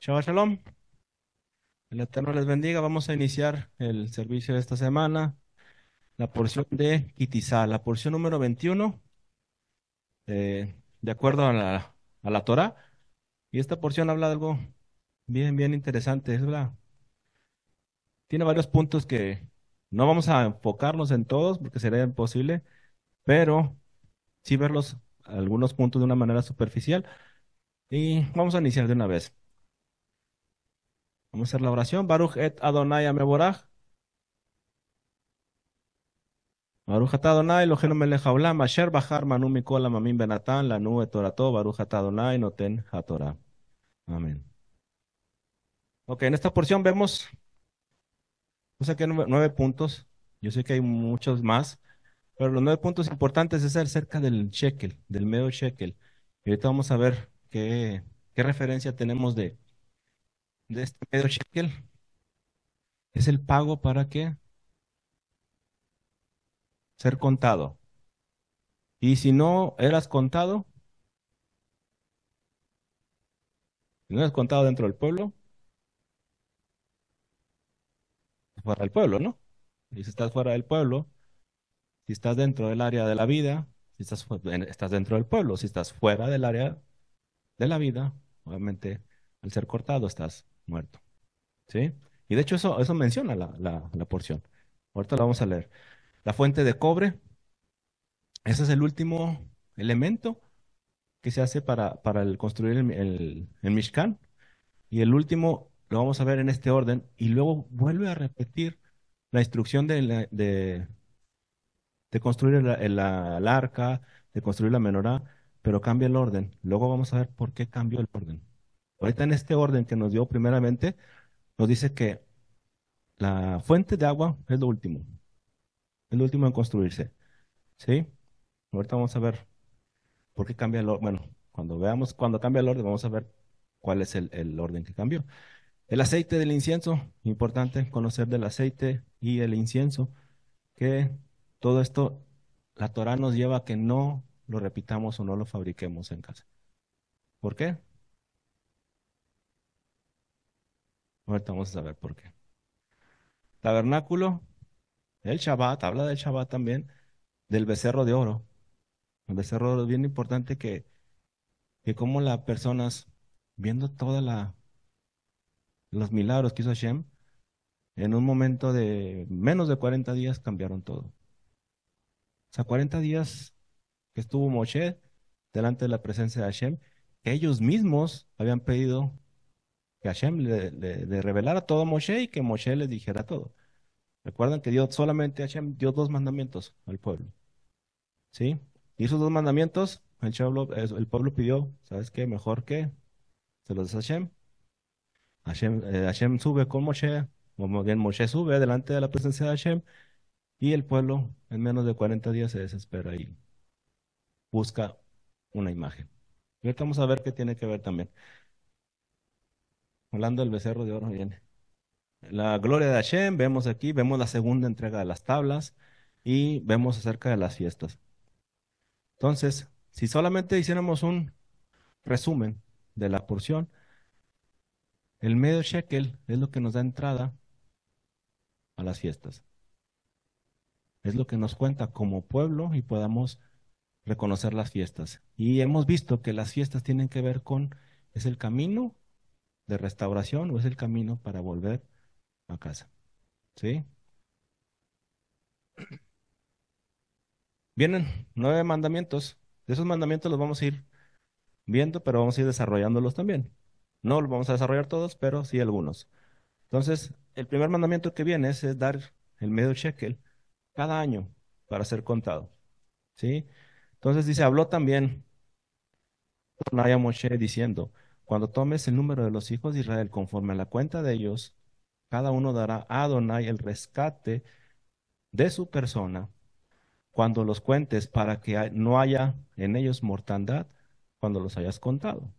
Shabbat Shalom. El Eterno les bendiga. Vamos a iniciar el servicio de esta semana. La porción de Kitizá, la porción número 21, de acuerdo a la Torah. Y esta porción habla de algo bien interesante. Tiene varios puntos que no vamos a enfocarnos en todos porque sería imposible, pero sí verlos algunos puntos de una manera superficial. Y vamos a iniciar de una vez. Vamos a hacer la oración. Baruch et Adonai Ameborach. Baruch atah Adonai Eloheinu melech haolam asher bachar manu mikol hamamim benatan lanu et torato Baruch atah Adonai noten haTorah. Amén. Ok, en esta porción vemos, o sea que nueve puntos. Yo sé que hay muchos más, pero los 9 puntos importantes es acerca del shekel, del medio shekel. Y ahorita vamos a ver qué referencia tenemos de este medio shekel. Es el pago para que ser contado. Y si no eras contado, si no eras contado dentro del pueblo, fuera del pueblo, ¿no? Y si estás fuera del pueblo, si estás dentro del área de la vida, si estás dentro del pueblo, si estás fuera del área de la vida, obviamente al ser cortado estás muerto, ¿sí? Y de hecho eso menciona la porción. Ahorita lo vamos a leer. La fuente de cobre, ese es el último elemento que se hace para construir el Mishkan. Y el último lo vamos a ver en este orden. Y luego vuelve a repetir la instrucción de construir el arca, de construir la menorá, pero cambia el orden. Luego vamos a ver por qué cambió el orden. Ahorita en este orden que nos dio primeramente, nos dice que la fuente de agua es lo último en construirse, ¿sí? Ahorita vamos a ver por qué cambia el orden. Bueno, cuando cambia el orden, vamos a ver cuál es el orden que cambió. El aceite del incienso, importante conocer del aceite y el incienso, que todo esto, la Torah nos lleva a que no lo repitamos o no lo fabriquemos en casa. ¿Por qué? Ahorita vamos a saber por qué. Tabernáculo, el Shabbat, habla del Shabbat también, del becerro de oro. El becerro de oro es bien importante que como las personas, viendo todos los milagros que hizo Hashem, en un momento de menos de 40 días cambiaron todo. O sea, 40 días que estuvo Moshe delante de la presencia de Hashem, que ellos mismos habían pedido que Hashem le revelara todo a Moshe y que Moshe les dijera todo. Recuerdan que Dios solamente Hashem dio 2 mandamientos al pueblo, ¿sí? Y esos 2 mandamientos, el pueblo pidió, ¿sabes qué? Mejor que se los des a Hashem. Hashem sube con Moshe, o más bien Moshe sube delante de la presencia de Hashem, y el pueblo en menos de 40 días se desespera y busca una imagen. Y ahorita vamos a ver qué tiene que ver también. Hablando del becerro de oro, viene. La gloria de Hashem, vemos la segunda entrega de las tablas y vemos acerca de las fiestas. Entonces, si solamente hiciéramos un resumen de la porción, el medio shekel es lo que nos da entrada a las fiestas. Es lo que nos cuenta como pueblo y podamos reconocer las fiestas. Y hemos visto que las fiestas tienen que ver es el camino de restauración o es el camino para volver a casa. ¿Sí? Vienen 9 mandamientos. De esos mandamientos los vamos a ir viendo, pero vamos a ir desarrollándolos también. No los vamos a desarrollar todos, pero sí algunos. Entonces, el primer mandamiento que viene es dar el medio shekel cada año para ser contado. ¿Sí? Entonces dice, habló también Adonai a Moshe diciendo, cuando tomes el número de los hijos de Israel conforme a la cuenta de ellos, cada uno dará a Adonai el rescate de su persona cuando los cuentes para que no haya en ellos mortandad cuando los hayas contado.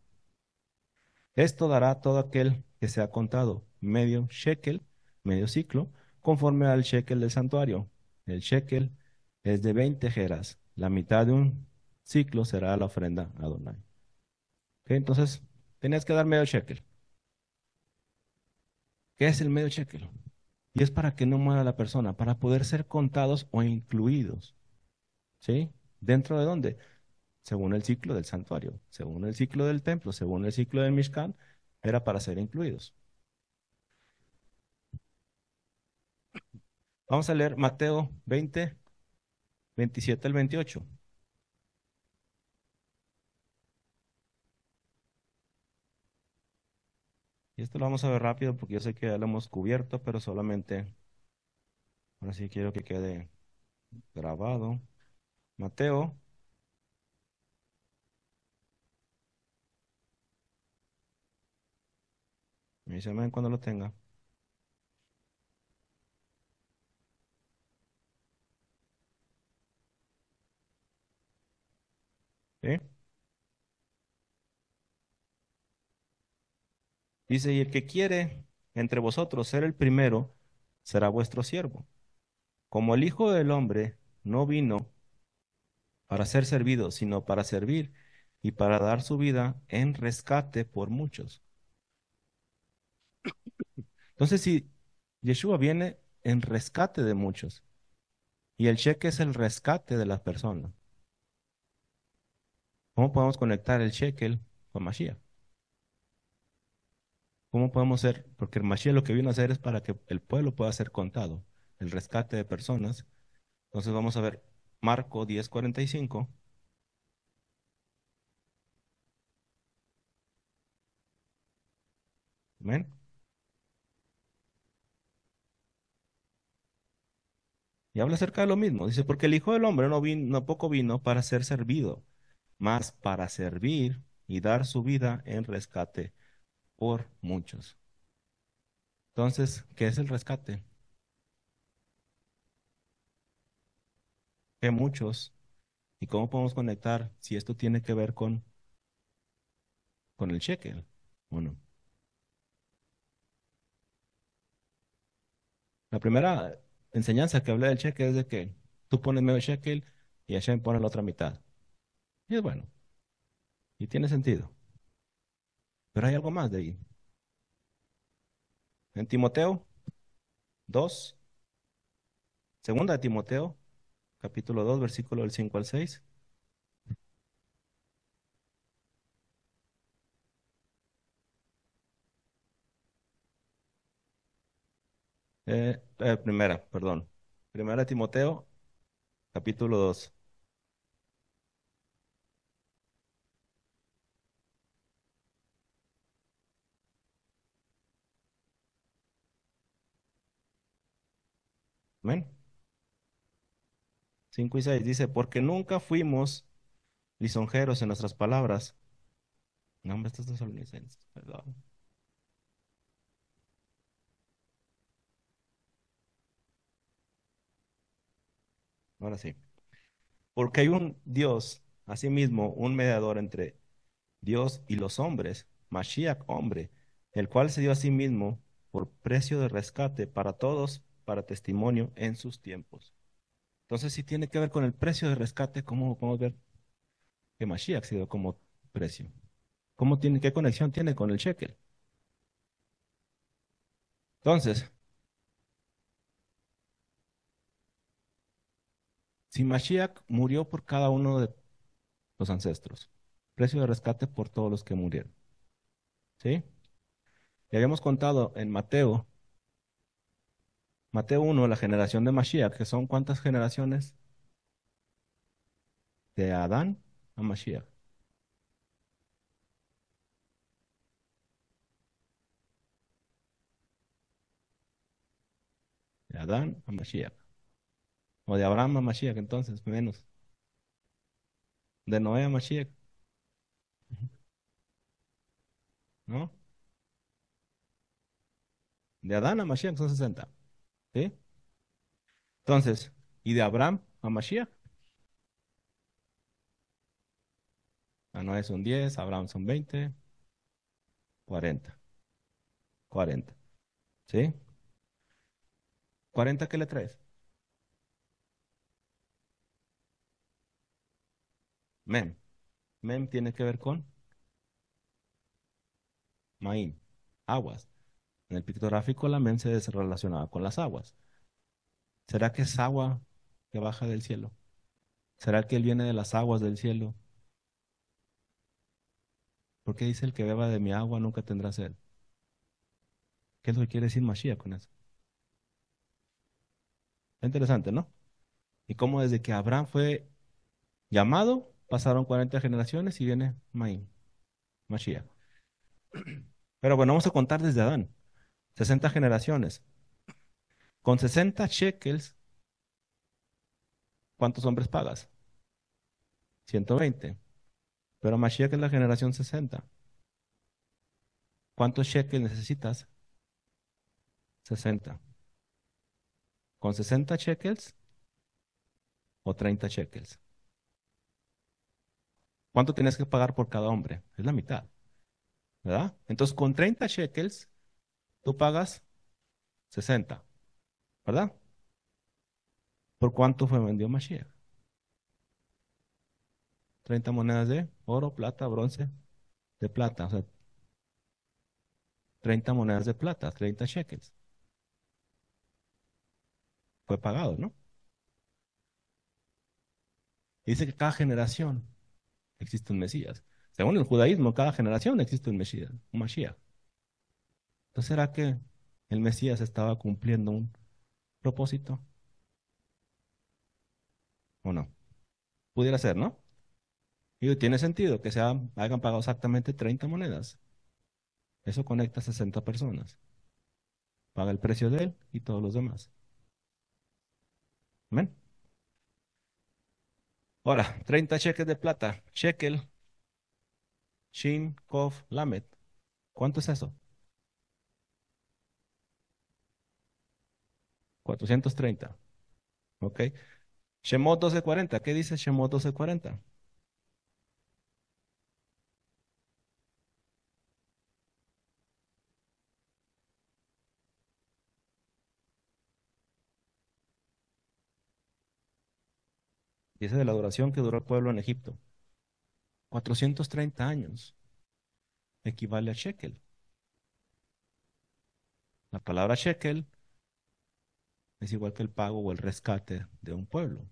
Esto dará a todo aquel que sea contado medio shekel, medio ciclo, conforme al shekel del santuario. El shekel es de 20 jeras. La mitad de un ciclo será la ofrenda a Adonai. ¿Ok? Entonces, tenías que dar medio shekel. ¿Qué es el medio shekel? Y es para que no muera la persona, para poder ser contados o incluidos. ¿Sí? ¿Dentro de dónde? Según el ciclo del santuario, según el ciclo del templo, según el ciclo del Mishkan, era para ser incluidos. Vamos a leer Mateo 20, 27 al 28. Y esto lo vamos a ver rápido porque yo sé que ya lo hemos cubierto, pero solamente, ahora sí quiero que quede grabado. Mateo, me dice amén cuando lo tenga. ¿Sí? Dice, y el que quiere entre vosotros ser el primero, será vuestro siervo. Como el Hijo del Hombre no vino para ser servido, sino para servir y para dar su vida en rescate por muchos. Entonces, si Yeshua viene en rescate de muchos, y el cheque es el rescate de las personas, ¿cómo podemos conectar el shekel con Mashiach? ¿Cómo podemos ser? Porque el Mashiach lo que vino a hacer es para que el pueblo pueda ser contado, el rescate de personas. Entonces vamos a ver Marco 10:45. Amén. Y habla acerca de lo mismo. Dice, porque el Hijo del Hombre no vino, no poco vino para ser servido, más para servir y dar su vida en rescate por muchos. Entonces, ¿qué es el rescate? ¿Qué muchos? ¿Y cómo podemos conectar si esto tiene que ver con el shekel o no? La primera enseñanza que hablé del shekel es de que tú pones medio shekel y Hashem pone la otra mitad. Y es bueno, y tiene sentido. Pero hay algo más de ahí. En Timoteo 2, segunda de Timoteo, capítulo 2, versículo del 5 al 6. Primera, perdón. Primera de Timoteo, capítulo 2. Amén. 5 y 6 dice, porque nunca fuimos lisonjeros en nuestras palabras. No, hombre, estos tesalonicenses, perdón. Ahora sí. Porque hay un Dios, asimismo, un mediador entre Dios y los hombres, Mashiach, hombre, el cual se dio a sí mismo por precio de rescate para todos, para testimonio en sus tiempos. Entonces, si tiene que ver con el precio de rescate, ¿cómo podemos ver que Mashiach se dio como precio? ¿Cómo tiene, qué conexión tiene con el shekel? Entonces, si Mashiach murió por cada uno de los ancestros, precio de rescate por todos los que murieron, ¿sí? Y habíamos contado en Mateo 1, la generación de Mashiach, que son ¿cuántas generaciones? De Adán a Mashiach. De Adán a Mashiach. O de Abraham a Mashiach, entonces, menos. De Noé a Mashiach, ¿no? De Adán a Mashiach son 60, ¿sí? Entonces, y de Abraham a Mashiach, a Noé son 10, a Abraham son 20, 40, 40, ¿sí? ¿40 qué le traes? Mem. Mem tiene que ver con Maín, aguas. En el pictográfico la men se relacionaba con las aguas. ¿Será que es agua que baja del cielo? ¿Será que él viene de las aguas del cielo? ¿Por qué dice el que beba de mi agua nunca tendrá sed? ¿Qué es lo que quiere decir Mashiach con eso? Está interesante, ¿no? Y cómo desde que Abraham fue llamado, pasaron 40 generaciones y viene Mashiach. Pero bueno, vamos a contar desde Adán. 60 generaciones. Con 60 shekels, ¿cuántos hombres pagas? 120. Pero Mashiach es la generación 60. ¿Cuántos shekels necesitas? 60. ¿Con 60 shekels o 30 shekels? ¿Cuánto tienes que pagar por cada hombre? Es la mitad, ¿verdad? Entonces, con 30 shekels, tú pagas 60, ¿verdad? ¿Por cuánto fue vendido Mashiach? 30 monedas de oro, plata, bronce, de plata. O sea, 30 monedas de plata, 30 shekels. Fue pagado, ¿no? Dice que cada generación existe un Mesías. Según el judaísmo, cada generación existe un Mesías, un Mashiach. Entonces, ¿será que el Mesías estaba cumpliendo un propósito o no? Pudiera ser, ¿no? Y tiene sentido que hayan pagado exactamente 30 monedas. Eso conecta a 60 personas. Paga el precio de él y todos los demás. ¿Ven? Ahora, 30 cheques de plata. Shekel, Shin, Kof, Lamet. ¿Cuánto es eso? 430. ¿Ok? Shemot 1240. ¿Qué dice Shemot 1240? Dice de la duración que duró el pueblo en Egipto. 430 años. Equivale a shekel. La palabra shekel es igual que el pago o el rescate de un pueblo.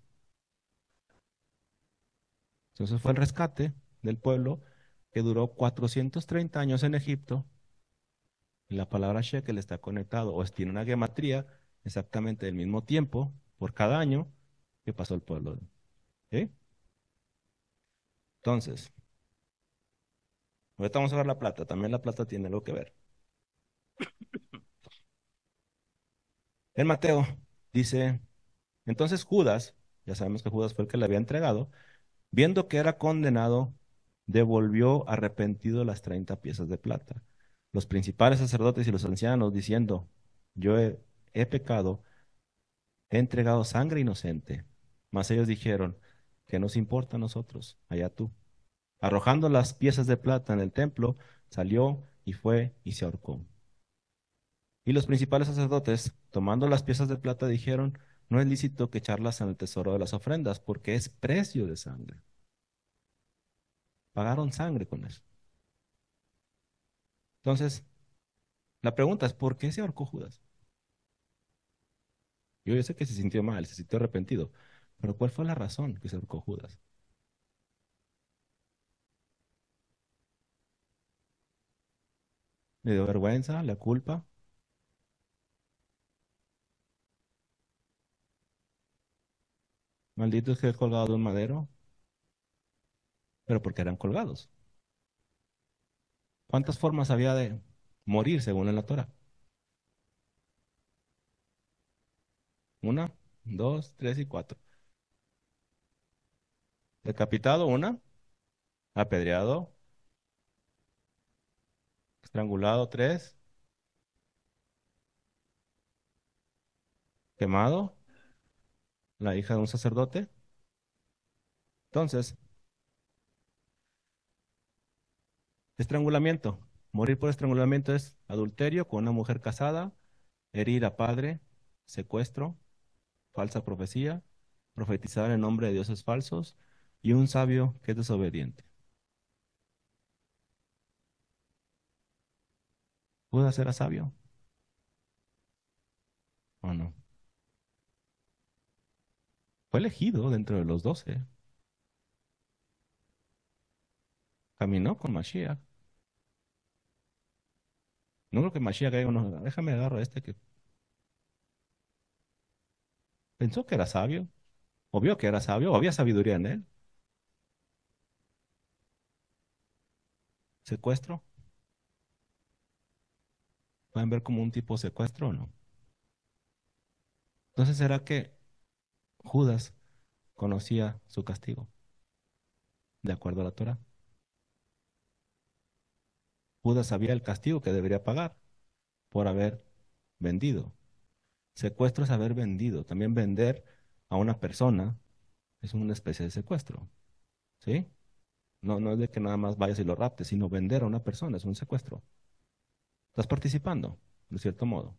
Entonces fue el rescate del pueblo que duró 430 años en Egipto. Y la palabra shekel está conectado tiene una gematría exactamente del mismo tiempo por cada año que pasó el pueblo. ¿Sí? Entonces, ahorita vamos a ver la plata. También la plata tiene algo que ver. En Mateo dice, entonces Judas, ya sabemos que Judas fue el que le había entregado, viendo que era condenado, devolvió arrepentido las 30 piezas de plata. Los principales sacerdotes y los ancianos diciendo, he pecado, he entregado sangre inocente. Mas ellos dijeron, ¿qué nos importa a nosotros? Allá tú. Arrojando las piezas de plata en el templo, salió y fue y se ahorcó. Y los principales sacerdotes, tomando las piezas de plata, dijeron, no es lícito que echarlas en el tesoro de las ofrendas, porque es precio de sangre. Pagaron sangre con eso. Entonces, la pregunta es, ¿por qué se ahorcó Judas? Yo sé que se sintió mal, se sintió arrepentido, pero ¿cuál fue la razón que se ahorcó Judas? ¿Le dio vergüenza, la culpa? Maldito es que es colgado de un madero, pero porque eran colgados. ¿Cuántas formas había de morir según la Torah? Una, dos, tres y cuatro. Decapitado, una. Apedreado, estrangulado, tres. Quemado, la hija de un sacerdote. Entonces, estrangulamiento. Morir por estrangulamiento es adulterio con una mujer casada, herir a padre, secuestro, falsa profecía, profetizar en nombre de dioses falsos y un sabio que es desobediente. ¿Judas era sabio? ¿O no? Fue elegido dentro de los 12. Caminó con Mashiach. No creo que Mashiach haya uno. Déjame agarrar a este que pensó que era sabio. O vio que era sabio. O había sabiduría en él. Secuestro. Pueden ver como un tipo secuestro o no. Entonces, ¿será que Judas conocía su castigo de acuerdo a la Torah? Judas sabía el castigo que debería pagar por haber vendido. Secuestro es haber vendido. También vender a una persona es una especie de secuestro. ¿Sí? No, no es de que nada más vayas y lo raptes, sino vender a una persona es un secuestro. Estás participando, de cierto modo.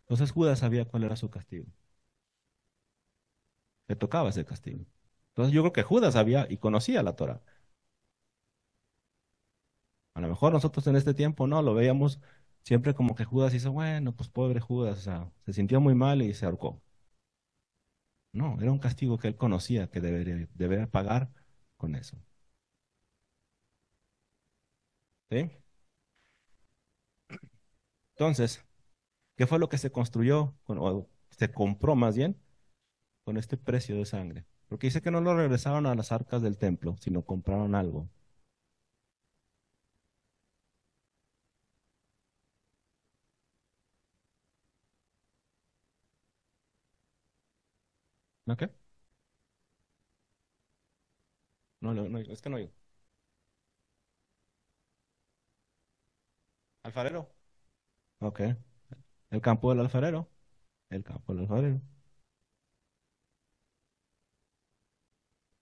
Entonces Judas sabía cuál era su castigo. Le tocaba ese castigo. Entonces yo creo que Judas sabía y conocía la Torah. A lo mejor nosotros en este tiempo no lo veíamos siempre como que Judas hizo, bueno, pues pobre Judas, o sea, se sintió muy mal y se ahorcó. No, era un castigo que él conocía que debería pagar con eso. ¿Sí? Entonces, ¿qué fue lo que se construyó o se compró más bien con este precio de sangre? Porque dice que no lo regresaron a las arcas del templo, sino compraron algo. ¿No qué? No, no, es que no hay. ¿Alfarero? Ok. El campo del alfarero. El campo del alfarero.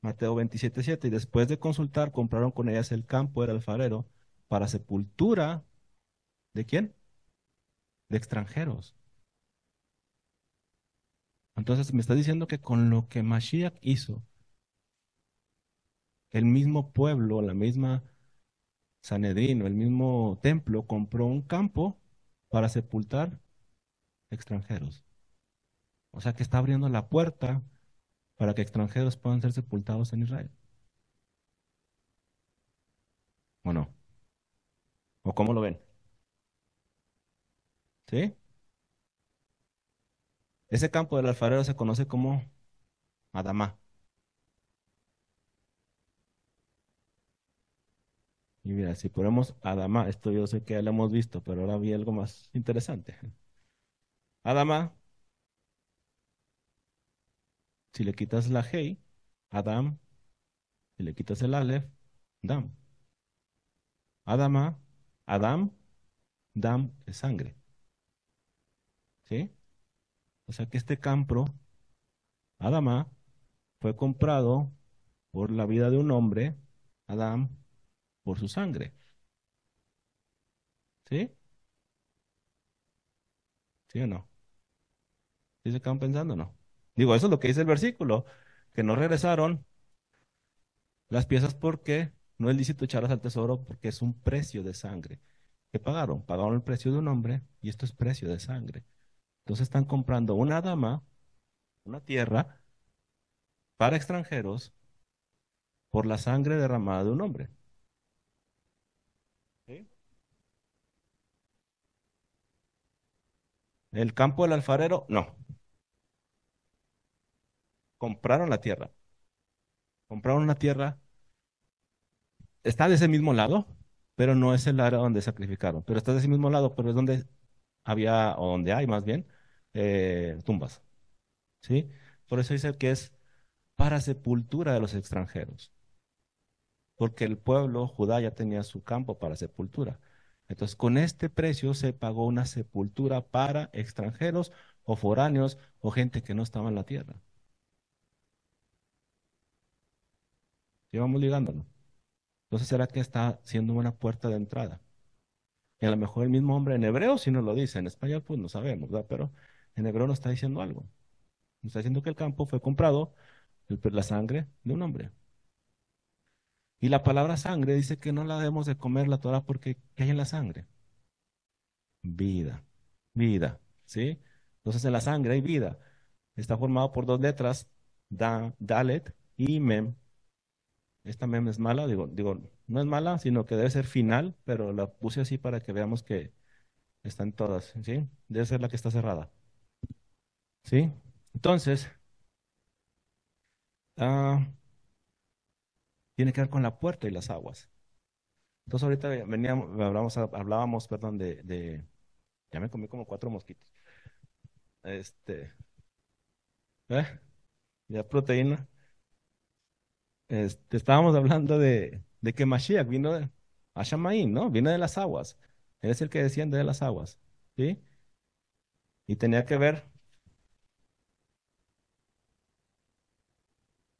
Mateo 27:7. Y después de consultar, compraron con ellas el campo del alfarero para sepultura. ¿De quién? De extranjeros. Entonces me está diciendo que con lo que Mashiach hizo, el mismo pueblo, la misma Sanedrín o el mismo templo compró un campo para sepultar extranjeros. O sea que está abriendo la puerta para que extranjeros puedan ser sepultados en Israel. ¿O no? ¿O cómo lo ven? ¿Sí? Ese campo del alfarero se conoce como Adamá. Y mira, si ponemos Adamá, esto yo sé que ya lo hemos visto, pero ahora vi algo más interesante. Adamá, si le quitas la Hei, Adam, si le quitas el Aleph, Dam. Adamá, Adam, Dam es sangre. ¿Sí? O sea que este campo, Adamá, fue comprado por la vida de un hombre, Adam, por su sangre. ¿Sí? ¿Sí o no? ¿Sí se acaban pensando o no? Digo, eso es lo que dice el versículo, que no regresaron las piezas porque no es lícito echarlas al tesoro porque es un precio de sangre. ¿Qué pagaron? Pagaron el precio de un hombre y esto es precio de sangre. Entonces están comprando una dama, una tierra para extranjeros por la sangre derramada de un hombre. ¿Sí? El campo del alfarero, no. Compraron la tierra. Compraron una tierra, está de ese mismo lado, pero no es el área donde sacrificaron. Pero está de ese mismo lado, pero es donde había, o donde hay más bien, tumbas. ¿Sí? Por eso dice que es para sepultura de los extranjeros, porque el pueblo, Judá, ya tenía su campo para sepultura. Entonces, con este precio se pagó una sepultura para extranjeros o foráneos o gente que no estaba en la tierra. ¿Sí vamos ligándolo? Entonces, ¿será que está siendo una puerta de entrada? Y a lo mejor el mismo hombre en hebreo sí nos lo dice, en español pues no sabemos, ¿verdad? Pero en hebreo nos está diciendo algo. Nos está diciendo que el campo fue comprado, la sangre de un hombre. Y la palabra sangre dice que no la debemos de comer la Torah porque ¿qué hay en la sangre? Vida, vida, ¿sí? Entonces en la sangre hay vida. Está formado por dos letras, Dalet y Mem. Esta Mem es mala, digo, no es mala, sino que debe ser final, pero la puse así para que veamos que están todas, ¿sí? Debe ser la que está cerrada, ¿sí? Entonces, ah, tiene que ver con la puerta y las aguas. Entonces ahorita veníamos, hablábamos, perdón, ya me comí como cuatro mosquitos. Este, ¿eh? Ya proteína. Estábamos hablando de que Mashiach vino de Ashamaín, ¿no? Viene de las aguas. Él es el que desciende de las aguas, ¿sí? Y tenía que ver,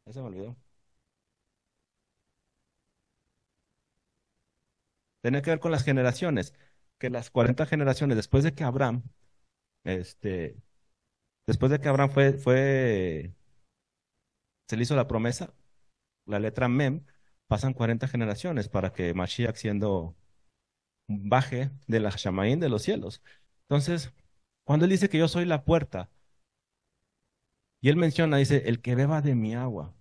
ya se me olvidó, tenía que ver con las generaciones, que las 40 generaciones después de que Abraham, este, después de que Abraham se le hizo la promesa, la letra Mem, pasan 40 generaciones para que Mashiach siendo baje de la Shamaín de los cielos. Entonces, cuando él dice que yo soy la puerta, y él menciona, dice, el que beba de mi agua,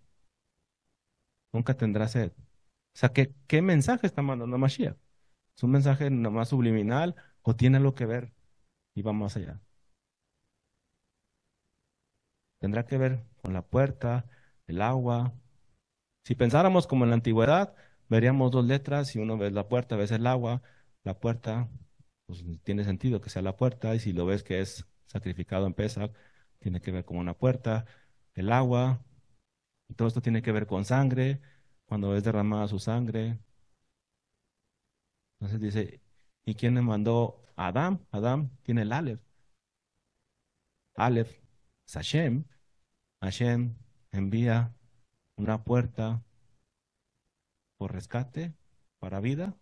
nunca tendrá sed. O sea, ¿qué mensaje está mandando Mashiach? ¿Es un mensaje nomás subliminal o tiene algo que ver y va más allá? Tendrá que ver con la puerta, el agua. Si pensáramos como en la antigüedad, veríamos dos letras y uno ve la puerta, ves el agua, la puerta, pues tiene sentido que sea la puerta y si lo ves que es sacrificado en Pesach, tiene que ver con una puerta, el agua, y todo esto tiene que ver con sangre, cuando es derramada su sangre. Entonces dice, ¿y quién le mandó a Adán? Adán tiene el Aleph. Aleph es Hashem. Hashem envía una puerta por rescate para vida.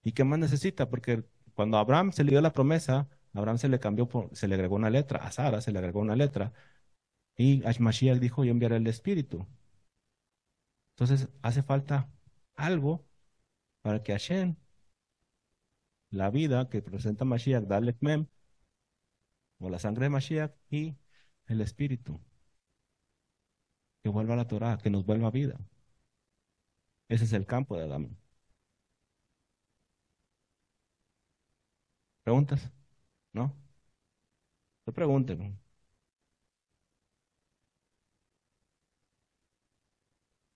¿Y qué más necesita? Porque cuando a Abraham se le dio la promesa, a Abraham se le cambió, se le agregó una letra, a Sara se le agregó una letra, y a Mashiach dijo, yo enviaré el Espíritu. Entonces hace falta algo para que Hashem, la vida que presenta Mashiach, Dalek Mem, o la sangre de Mashiach, y el Espíritu, que vuelva a la Torah, que nos vuelva a vida. Ese es el campo de Adán. ¿Preguntas? ¿No? Te pregunten.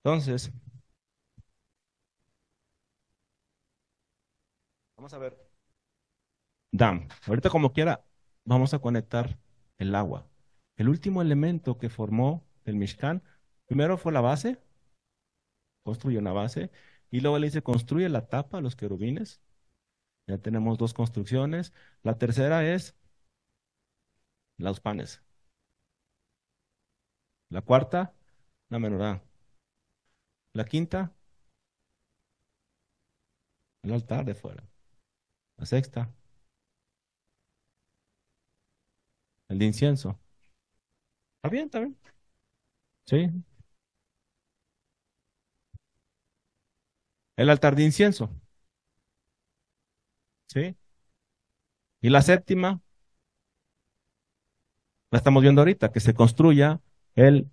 Entonces, vamos a ver. Dam. Ahorita como quiera, vamos a conectar el agua. El último elemento que formó el Mishkan, primero fue la base, construye una base, y luego le dice, construye la tapa, los querubines. Ya tenemos dos construcciones. La tercera es los panes. La cuarta, la menorá. La quinta, el altar de fuera. La sexta, el de incienso. ¿Está bien? ¿Está bien? Sí. El altar de incienso. Sí. Y la séptima, la estamos viendo ahorita, que se construya el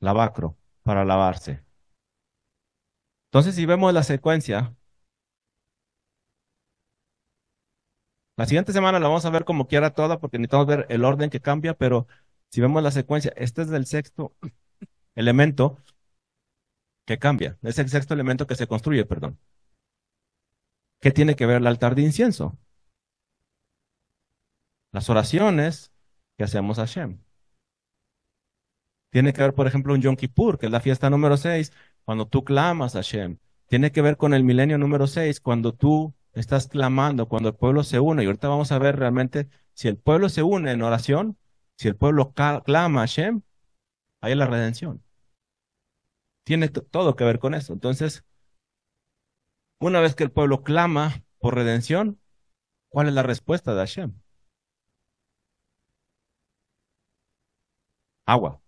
lavacro para lavarse. Entonces, si vemos la secuencia, la siguiente semana la vamos a ver como quiera toda, porque necesitamos ver el orden que cambia, pero si vemos la secuencia, este es del sexto elemento que cambia, es el sexto elemento que se construye, perdón. ¿Qué tiene que ver el altar de incienso? Las oraciones que hacemos a Hashem. Tiene que ver, por ejemplo, un Yom Kippur, que es la fiesta número 6, cuando tú clamas a Hashem. Tiene que ver con el milenio número 6, cuando tú estás clamando, cuando el pueblo se une. Y ahorita vamos a ver realmente si el pueblo se une en oración, si el pueblo clama a Hashem, ahí es la redención. Tiene todo que ver con eso. Entonces, una vez que el pueblo clama por redención, ¿cuál es la respuesta de Hashem? Agua,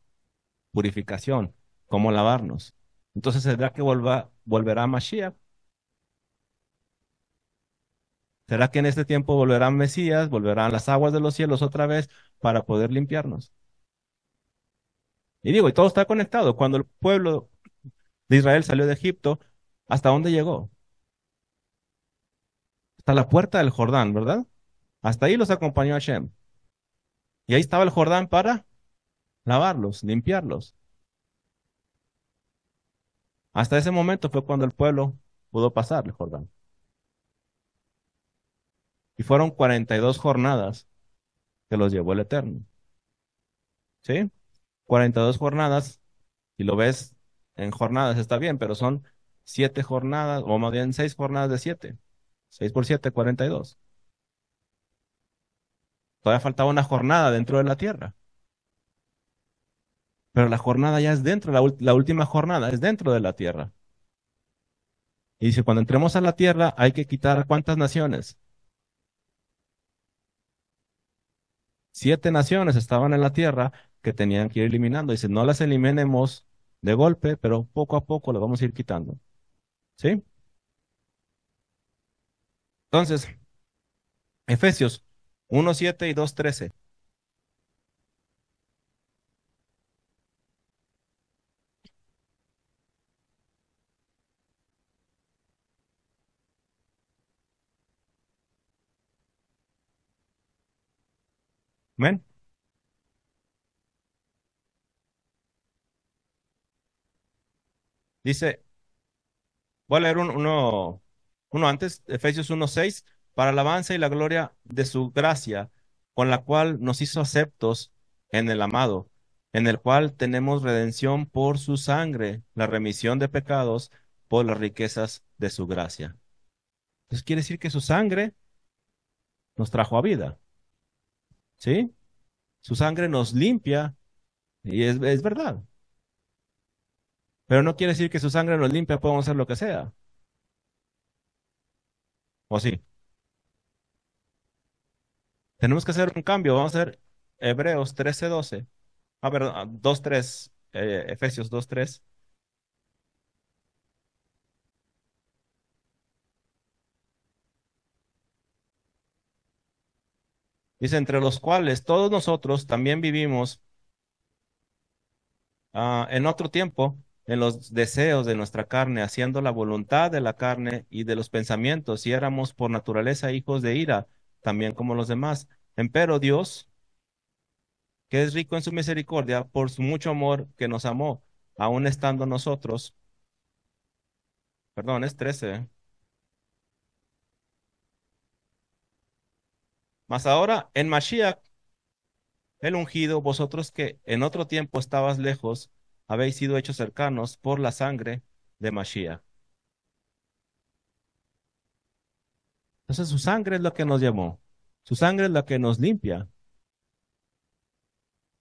purificación, cómo lavarnos. Entonces tendrá que volverá Mashiach, ¿Será que en este tiempo volverán Mesías, volverán las aguas de los cielos otra vez para poder limpiarnos? Y digo, y todo está conectado. Cuando el pueblo de Israel salió de Egipto, ¿hasta dónde llegó? Hasta la puerta del Jordán, ¿verdad? Hasta ahí los acompañó Hashem. Y ahí estaba el Jordán para lavarlos, limpiarlos. Hasta ese momento fue cuando el pueblo pudo pasar el Jordán. Y fueron 42 jornadas que los llevó el Eterno. ¿Sí? 42 jornadas, si lo ves en jornadas está bien, pero son 7 jornadas, o más bien 6 jornadas de 7. 6 por 7, 42. Todavía faltaba una jornada dentro de la tierra. Pero la jornada ya es dentro, la última jornada es dentro de la tierra. Y dice, cuando entremos a la tierra hay que quitar ¿cuántas naciones? 7 naciones estaban en la tierra que tenían que ir eliminando. Dice, no las eliminemos de golpe, pero poco a poco las vamos a ir quitando. ¿Sí? Entonces, Efesios 1:7 y 2:13. ¿Ven? Dice, voy a leer uno antes, Efesios 1:6, para alabanza y la gloria de su gracia, con la cual nos hizo aceptos en el amado, en el cual tenemos redención por su sangre, la remisión de pecados por las riquezas de su gracia. Entonces quiere decir que su sangre nos trajo a vida, ¿sí? Su sangre nos limpia, y es verdad, pero no quiere decir que su sangre nos limpia, podemos hacer lo que sea, ¿o sí? Tenemos que hacer un cambio. Vamos a hacer Hebreos 13:12. A ver, 2:3, Efesios 2:3. Dice, entre los cuales todos nosotros también vivimos en otro tiempo, en los deseos de nuestra carne, haciendo la voluntad de la carne y de los pensamientos, y éramos por naturaleza hijos de ira, también como los demás. Empero Dios, que es rico en su misericordia, por su mucho amor que nos amó, aun estando nosotros, perdón, es 13. Mas ahora en Mashiach, el ungido, vosotros que en otro tiempo estabas lejos, habéis sido hechos cercanos por la sangre de Mashiach. Entonces su sangre es lo que nos llamó. Su sangre es la que nos limpia.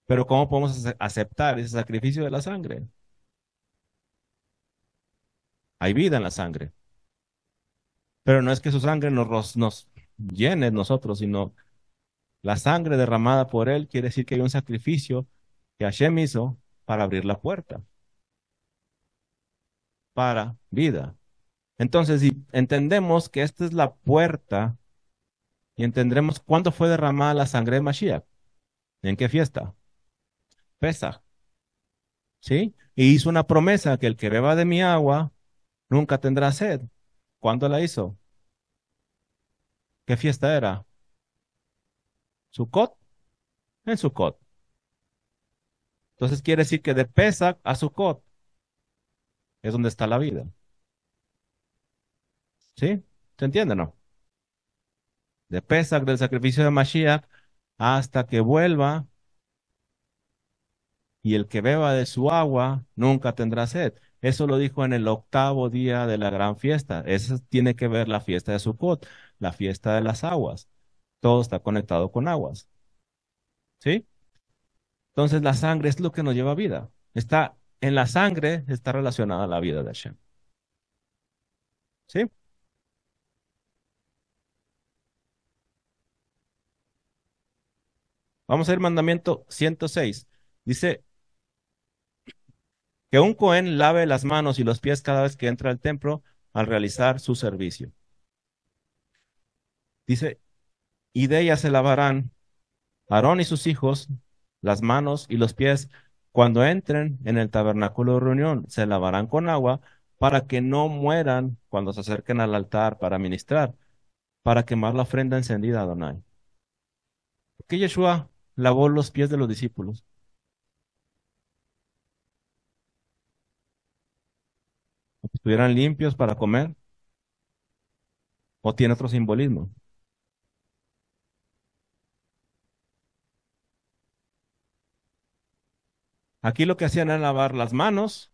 Pero ¿cómo podemos aceptar ese sacrificio de la sangre? Hay vida en la sangre. Pero no es que su sangre nos llene nosotros, sino la sangre derramada por él quiere decir que hay un sacrificio que Hashem hizo para abrir la puerta, para vida. Entonces, si entendemos que esta es la puerta y entendremos cuándo fue derramada la sangre de Mashiach, en qué fiesta, Pesaj, ¿sí? Y hizo una promesa que el que beba de mi agua nunca tendrá sed. ¿Cuándo la hizo? ¿Qué fiesta era? Sukkot, en Sukkot. Entonces quiere decir que de Pesaj a Sukkot es donde está la vida, ¿sí? ¿Se entiende, no? De Pesaj, del sacrificio de Mashiach, hasta que vuelva y el que beba de su agua nunca tendrá sed. Eso lo dijo en el octavo día de la gran fiesta. Eso tiene que ver la fiesta de Sukkot, la fiesta de las aguas. Todo está conectado con aguas. ¿Sí? Entonces la sangre es lo que nos lleva a vida. Está en la sangre, está relacionada a la vida de Hashem. ¿Sí? Vamos a ir mandamiento 106. Dice que un cohen lave las manos y los pies cada vez que entra al templo al realizar su servicio. Dice, y de ella se lavarán Aarón y sus hijos las manos y los pies cuando entren en el tabernáculo de reunión. Se lavarán con agua para que no mueran cuando se acerquen al altar para ministrar, para quemar la ofrenda encendida a Adonai. ¿Por qué Yeshua lavó los pies de los discípulos? ¿Para que estuvieran limpios para comer? ¿O tiene otro simbolismo? Aquí lo que hacían era lavar las manos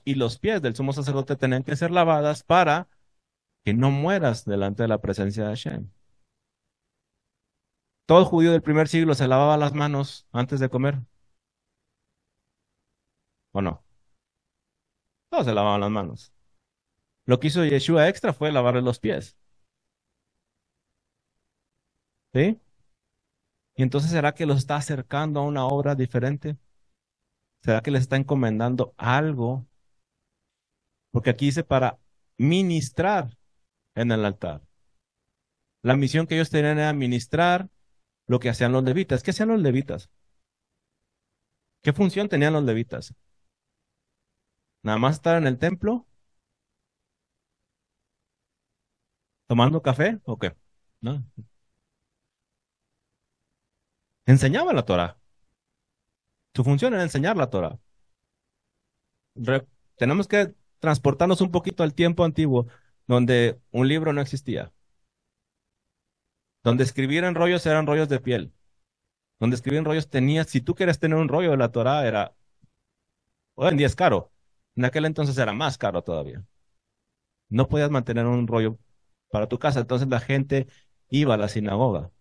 y los pies del sumo sacerdote tenían que ser lavadas para que no mueras delante de la presencia de Hashem. Todo judío del primer siglo se lavaba las manos antes de comer, ¿o no? Todos se lavaban las manos. Lo que hizo Yeshua extra fue lavarle los pies, ¿sí? Y entonces, ¿será que los está acercando a una obra diferente? ¿Será que les está encomendando algo? Porque aquí dice para ministrar en el altar. La misión que ellos tenían era ministrar lo que hacían los levitas. ¿Qué hacían los levitas? ¿Qué función tenían los levitas? ¿Nada más estar en el templo tomando café o qué? ¿No? Enseñaban la Torah. Su función era enseñar la Torah. Re- Tenemos que transportarnos un poquito al tiempo antiguo, donde un libro no existía, donde escribir en rollos eran rollos de piel, donde escribir en rollos tenías, si tú quieres tener un rollo de la Torah, hoy en día es caro, en aquel entonces era más caro todavía. No podías mantener un rollo para tu casa, entonces la gente iba a la sinagoga,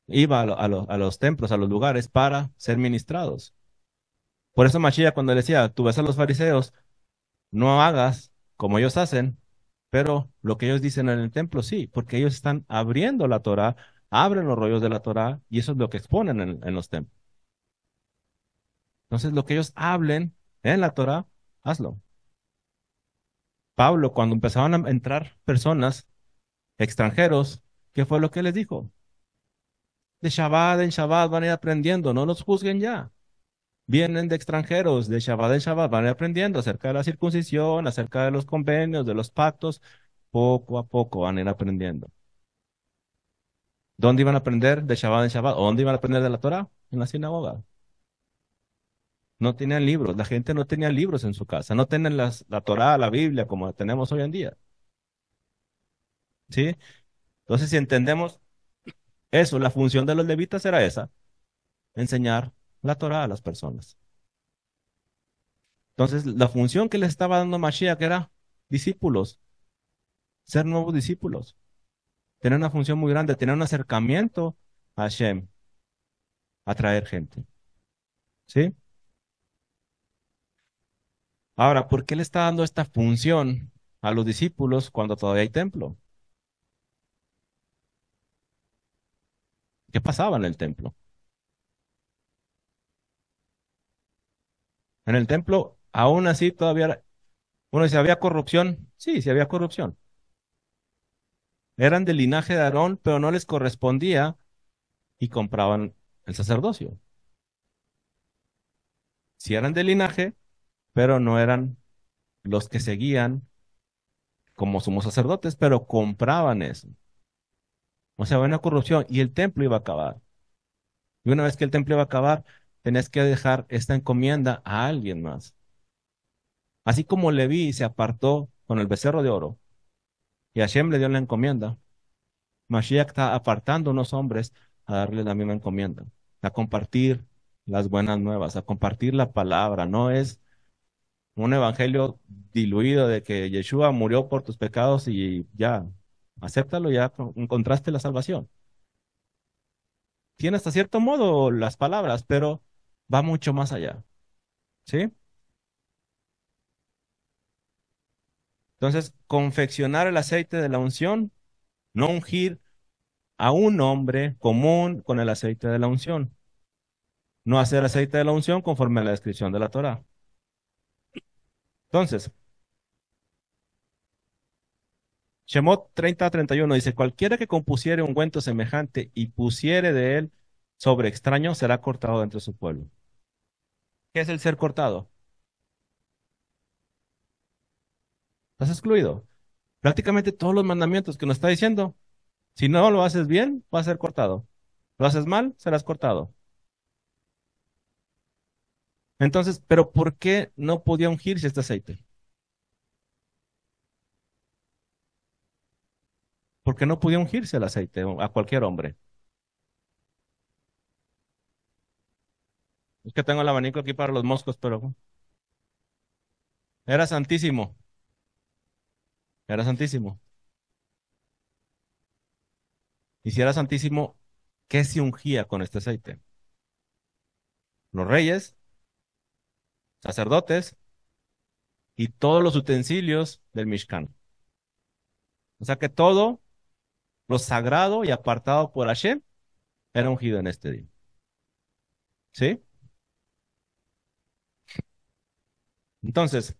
iba a los templos, a los lugares para ser ministrados. Por eso Mashiach cuando le decía, tú ves a los fariseos, no hagas como ellos hacen, pero lo que ellos dicen en el templo sí, porque ellos están abriendo la Torá, abren los rollos de la Torá y eso es lo que exponen en los templos. Entonces, lo que ellos hablen en la Torá, hazlo. Pablo, cuando empezaban a entrar personas, extranjeros, ¿qué fue lo que les dijo? De Shabbat en Shabbat van a ir aprendiendo, no los juzguen ya. Vienen de extranjeros, de Shabbat en Shabbat van a ir aprendiendo acerca de la circuncisión, acerca de los convenios, de los pactos. Poco a poco van a ir aprendiendo. ¿Dónde iban a aprender de Shabbat en Shabbat? ¿O dónde iban a aprender de la Torah? En la sinagoga. No tenían libros, la gente no tenía libros en su casa, no tenían la Torah, la Biblia como la tenemos hoy en día. ¿Sí? Entonces, si entendemos eso, la función de los levitas era esa, enseñar la Torah a las personas. Entonces, la función que les estaba dando Mashiach era discípulos, ser nuevos discípulos, tener una función muy grande, tener un acercamiento a Hashem, atraer gente. ¿Sí? Ahora, ¿por qué le está dando esta función a los discípulos cuando todavía hay templo? ¿Qué pasaba en el templo? En el templo, aún así, uno dice, ¿había corrupción? Sí, sí había corrupción. Eran del linaje de Aarón, pero no les correspondía y compraban el sacerdocio. Sí eran del linaje, pero no eran los que seguían como somos sacerdotes, pero compraban eso. O sea, había una corrupción y el templo iba a acabar. Y una vez que el templo iba a acabar, tenés que dejar esta encomienda a alguien más. Así como Leví se apartó con el becerro de oro y Hashem le dio la encomienda, Mashiach está apartando a unos hombres a darle la misma encomienda, a compartir las buenas nuevas, a compartir la palabra. No es un evangelio diluido de que Yeshua murió por tus pecados y ya, acéptalo, ya encontraste la salvación. Tiene hasta cierto modo las palabras, pero va mucho más allá. ¿Sí? Entonces, confeccionar el aceite de la unción, no ungir a un hombre común con el aceite de la unción. No hacer aceite de la unción conforme a la descripción de la Torah. Entonces, Shemot 30:31 dice, cualquiera que compusiere ungüento semejante y pusiere de él sobre extraño será cortado de entre su pueblo. ¿Qué es el ser cortado? Estás excluido. Prácticamente todos los mandamientos que nos está diciendo, si no lo haces bien, vas a ser cortado. Lo haces mal, serás cortado. Entonces, ¿pero por qué no podía ungirse este aceite? ¿Por qué no podía ungirse el aceite a cualquier hombre? Es que tengo el abanico aquí para los moscos, pero era santísimo, era santísimo. Y si era santísimo, ¿qué se ungía con este aceite? Los reyes, sacerdotes y todos los utensilios del Mishkan. O sea que todo lo sagrado y apartado por Hashem era ungido en este día. ¿Sí? Entonces,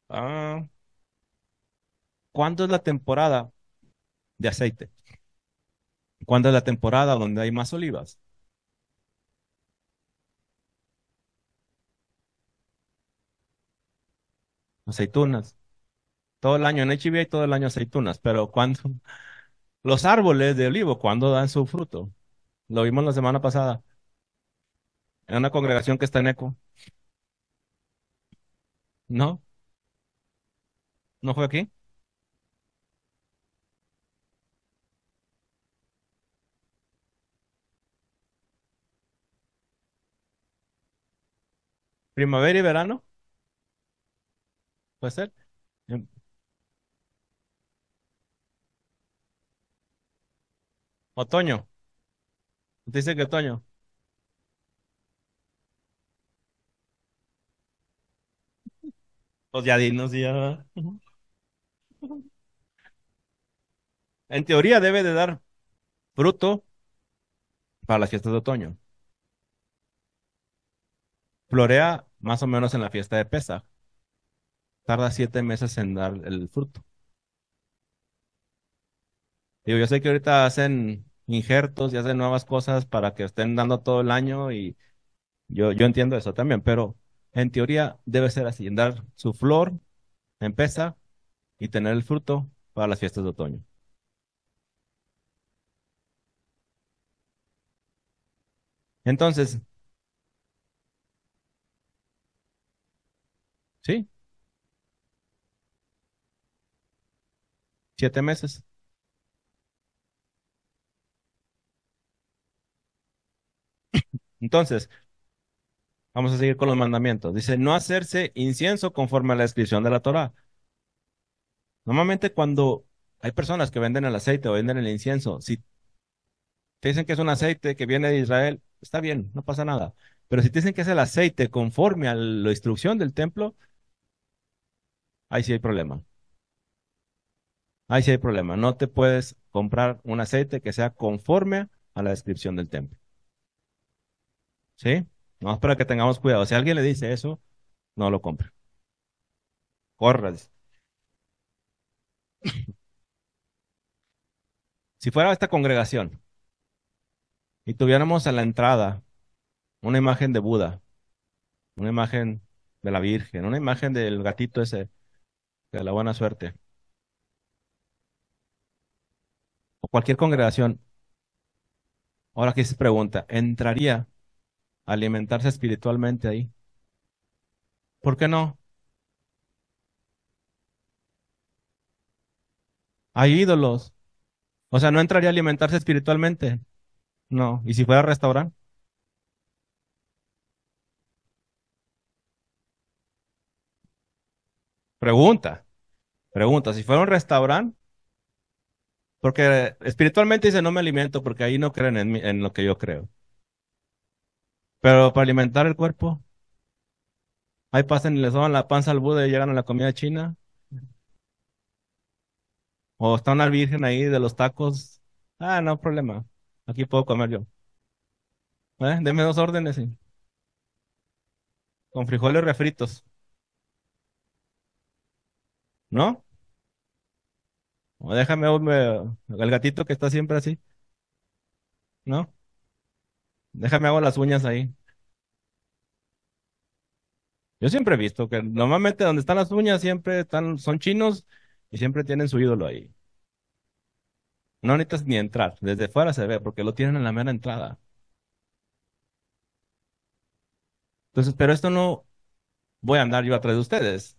ah, ¿cuándo es la temporada de aceite? ¿Cuándo es la temporada donde hay más olivas? Aceitunas. Todo el año en HIV hay todo el año aceitunas, pero cuando los árboles de olivo, ¿cuándo dan su fruto? Lo vimos la semana pasada en una congregación que está en Eco. ¿No? ¿No fue aquí? Primavera y verano, puede ser. Em, Otoño. Dice que otoño. Pues ya dinos ya. En teoría debe de dar fruto para las fiestas de otoño. Florea más o menos en la fiesta de Pesaj. Tarda 7 meses en dar el fruto. Digo, yo sé que ahorita hacen injertos y hacen nuevas cosas para que estén dando todo el año y yo entiendo eso también, pero en teoría debe ser así, en dar su flor en Pesaj y tener el fruto para las fiestas de otoño. Entonces, sí, 7 meses. Entonces, vamos a seguir con los mandamientos. Dice, no hacerse incienso conforme a la descripción de la Torá. Normalmente cuando hay personas que venden el aceite o venden el incienso, si te dicen que es un aceite que viene de Israel, está bien, no pasa nada. Pero si te dicen que es el aceite conforme a la instrucción del templo, ahí sí hay problema. Ahí sí hay problema. No te puedes comprar un aceite que sea conforme a la descripción del templo. ¿Sí? No, para que tengamos cuidado. Si alguien le dice eso, no lo compre. Corra. Dice. Si fuera esta congregación y tuviéramos a la entrada una imagen de Buda, una imagen de la Virgen, una imagen del gatito ese, de la buena suerte, o cualquier congregación, ahora aquí se pregunta, ¿entraría a alimentarse espiritualmente ahí? ¿Por qué no? Hay ídolos. O sea, ¿no entraría a alimentarse espiritualmente? No. ¿Y si fuera restaurante? Pregunta, pregunta, si fuera un restaurante, porque espiritualmente dice no me alimento porque ahí no creen en lo que yo creo. Pero para alimentar el cuerpo, ahí pasan y le soban la panza al Buda y llegan a la comida china. O está una virgen ahí de los tacos. Ah, no problema. Aquí puedo comer yo. Deme 2 órdenes, sí, con frijoles refritos. ¿No? O déjame el gatito que está siempre así, ¿no? Déjame hago las uñas ahí. Yo siempre he visto que normalmente donde están las uñas siempre están, son chinos y siempre tienen su ídolo ahí. No necesitas ni entrar, desde fuera se ve porque lo tienen en la mera entrada. Entonces, pero esto no voy a andar yo atrás de ustedes.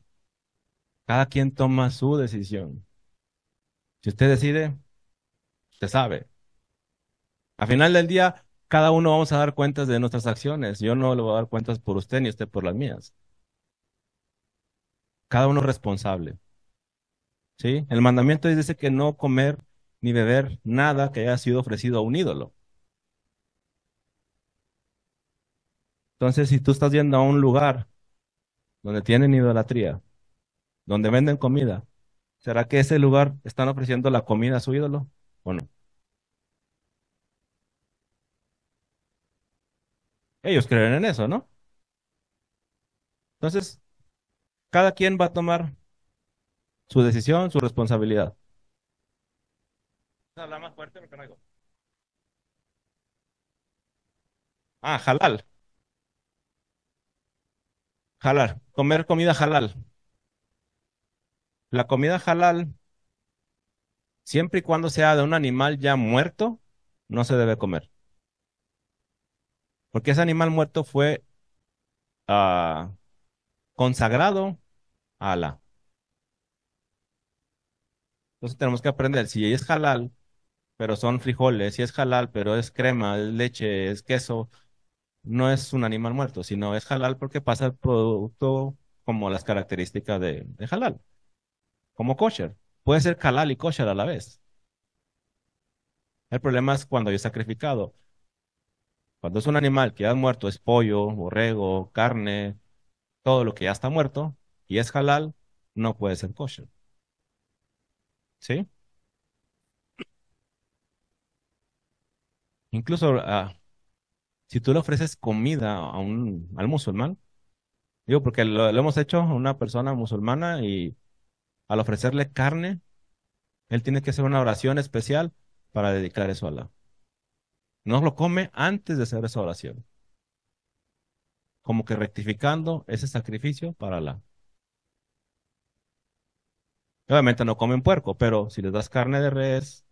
Cada quien toma su decisión. Si usted decide, usted sabe. Al final del día, cada uno vamos a dar cuentas de nuestras acciones. Yo no le voy a dar cuentas por usted ni usted por las mías. Cada uno es responsable, ¿sí? El mandamiento dice que no comer ni beber nada que haya sido ofrecido a un ídolo. Entonces, si tú estás yendo a un lugar donde tienen idolatría, donde venden comida, ¿será que ese lugar están ofreciendo la comida a su ídolo o no? Ellos creen en eso, ¿no? Entonces, cada quien va a tomar su decisión, su responsabilidad. Habla más fuerte porque no oigo. Ah, halal, halal, comer comida halal. La comida halal, siempre y cuando sea de un animal ya muerto, no se debe comer, porque ese animal muerto fue ah, consagrado a Alá. Entonces tenemos que aprender, si es halal, pero son frijoles, si es halal, pero es crema, es leche, es queso, no es un animal muerto, sino es halal porque pasa el producto como las características de halal, como kosher. Puede ser halal y kosher a la vez. El problema es cuando es sacrificado. Cuando es un animal que ya es muerto, es pollo, borrego, carne, todo lo que ya está muerto y es halal, no puede ser kosher. ¿Sí? Incluso si tú le ofreces comida al musulmán, digo, porque lo hemos hecho a una persona musulmana y al ofrecerle carne, él tiene que hacer una oración especial para dedicar eso a Allah. No lo come antes de hacer esa oración, como que rectificando ese sacrificio para Allah. Obviamente no comen puerco, pero si les das carne de res,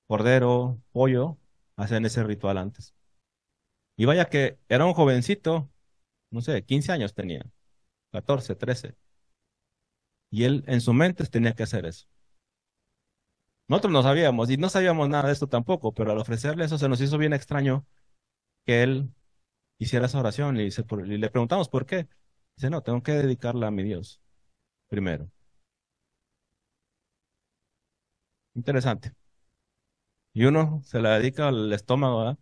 cordero, pollo, hacen ese ritual antes. Y vaya que era un jovencito, no sé, 15 años tenía, 14, 13, y él en su mente tenía que hacer eso. Nosotros no sabíamos y no sabíamos nada de esto tampoco, pero al ofrecerle eso se nos hizo bien extraño que él hiciera esa oración y le preguntamos por qué. Dice, no, tengo que dedicarla a mi Dios primero. Interesante. Y uno se la dedica al estómago, ¿verdad?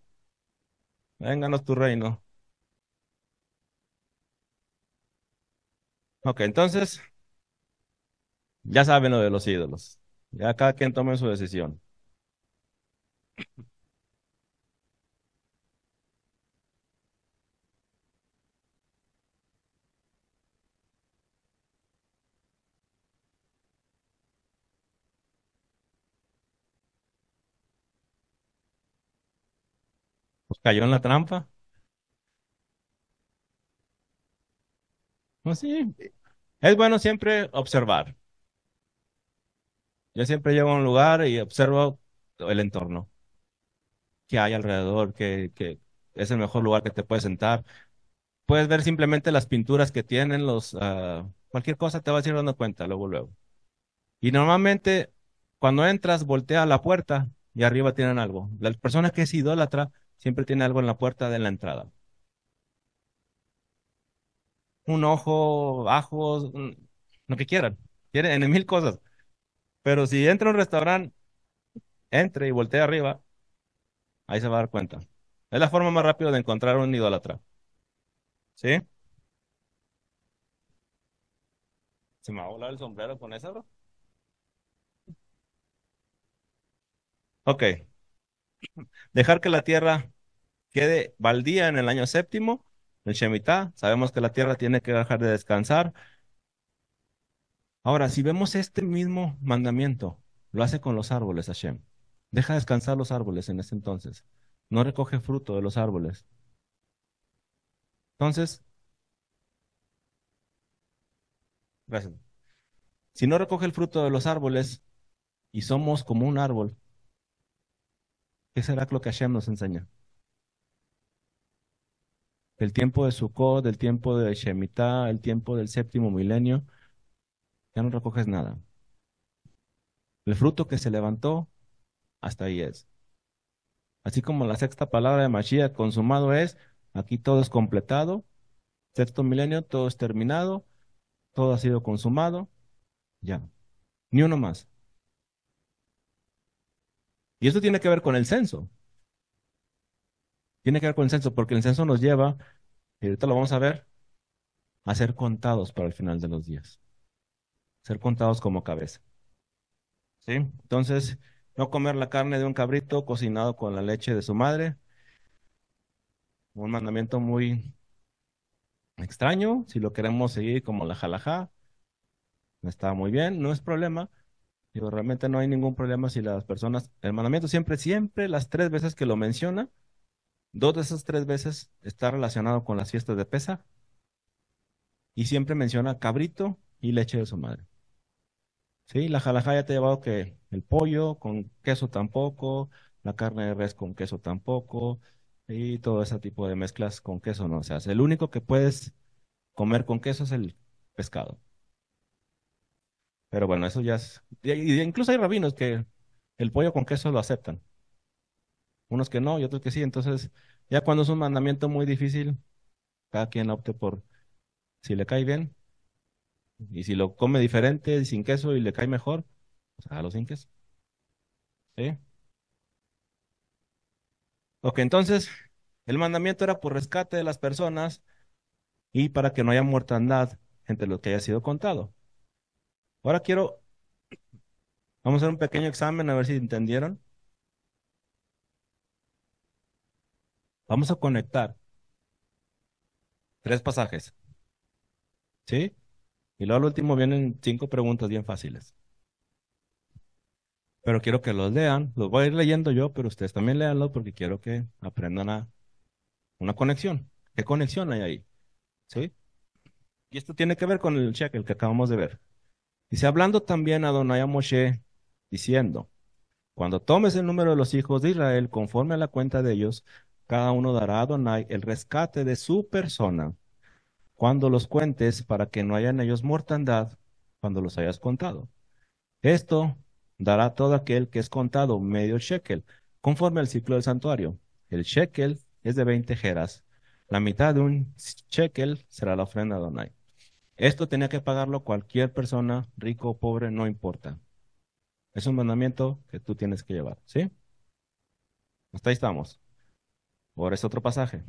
Vénganos tu reino. Ok, entonces ya saben lo de los ídolos. Ya cada quien tome su decisión. Pues cayó en la trampa. Pues sí, es bueno siempre observar. Yo siempre llego a un lugar y observo el entorno, qué hay alrededor, que es el mejor lugar que te puedes sentar. Puedes ver simplemente las pinturas que tienen, cualquier cosa te vas a ir dando cuenta luego, luego. Y normalmente cuando entras, voltea a la puerta y arriba tienen algo. La persona que es idólatra siempre tiene algo en la puerta de la entrada. Un ojo, ajos, lo que quieran. Tienen en mil cosas. Pero si entra a un restaurante, entre y voltea arriba, ahí se va a dar cuenta. Es la forma más rápida de encontrar un idólatra. ¿Sí? Se me va a volar el sombrero con eso, bro. Ok. Dejar que la tierra quede baldía en el año séptimo, el Shemitah. Sabemos que la tierra tiene que dejar de descansar. Ahora, si vemos este mismo mandamiento, lo hace con los árboles, Hashem. Deja descansar los árboles en ese entonces. No recoge fruto de los árboles. Entonces, gracias. Si no recoge el fruto de los árboles y somos como un árbol, ¿qué será lo que Hashem nos enseña? El tiempo de Sukkot, el tiempo de Shemitah, el tiempo del séptimo milenio, ya no recoges nada. El fruto que se levantó, hasta ahí es. Así como la sexta palabra de Mashiach, consumado es, aquí todo es completado, sexto milenio, todo es terminado, todo ha sido consumado, ya, ni uno más. Y esto tiene que ver con el censo, tiene que ver con el censo, porque el censo nos lleva, y ahorita lo vamos a ver, a ser contados para el final de los días, ser contados como cabeza, ¿sí? Entonces, no comer la carne de un cabrito cocinado con la leche de su madre, un mandamiento muy extraño, si lo queremos seguir como la halajá, está muy bien, no es problema. Digo, realmente no hay ningún problema si las personas, el mandamiento siempre, siempre, las tres veces que lo menciona, dos de esas tres veces está relacionado con las fiestas de Pesa y siempre menciona cabrito y leche de su madre. Sí, la jalajá ya te ha llevado que el pollo con queso tampoco, la carne de res con queso tampoco y todo ese tipo de mezclas con queso no se hace. El único que puedes comer con queso es el pescado. Pero bueno, eso ya es, y incluso hay rabinos que el pollo con queso lo aceptan. Unos que no y otros que sí. Entonces, ya cuando es un mandamiento muy difícil, cada quien opte por si le cae bien y si lo come diferente, sin queso y le cae mejor, pues hágalo sin queso. ¿Sí? Ok, entonces, el mandamiento era por rescate de las personas y para que no haya mortandad entre los que haya sido contado. Ahora vamos a hacer un pequeño examen a ver si entendieron. Vamos a conectar tres pasajes, ¿sí? Y luego al último vienen cinco preguntas bien fáciles. Pero quiero que los lean, los voy a ir leyendo yo, pero ustedes también léanlos porque quiero que aprendan una conexión. ¿Qué conexión hay ahí? ¿Sí? Y esto tiene que ver con el shekel que acabamos de ver. Dice, hablando también a Adonai a Moshe, diciendo, cuando tomes el número de los hijos de Israel, conforme a la cuenta de ellos, cada uno dará a Adonai el rescate de su persona, cuando los cuentes, para que no haya en ellos mortandad, cuando los hayas contado. Esto dará todo aquel que es contado medio shekel, conforme al ciclo del santuario. El shekel es de 20 geras. La mitad de un shekel será la ofrenda de Adonai. Esto tenía que pagarlo cualquier persona, rico o pobre, no importa. Es un mandamiento que tú tienes que llevar, ¿sí? Hasta ahí estamos. Ahora es otro pasaje.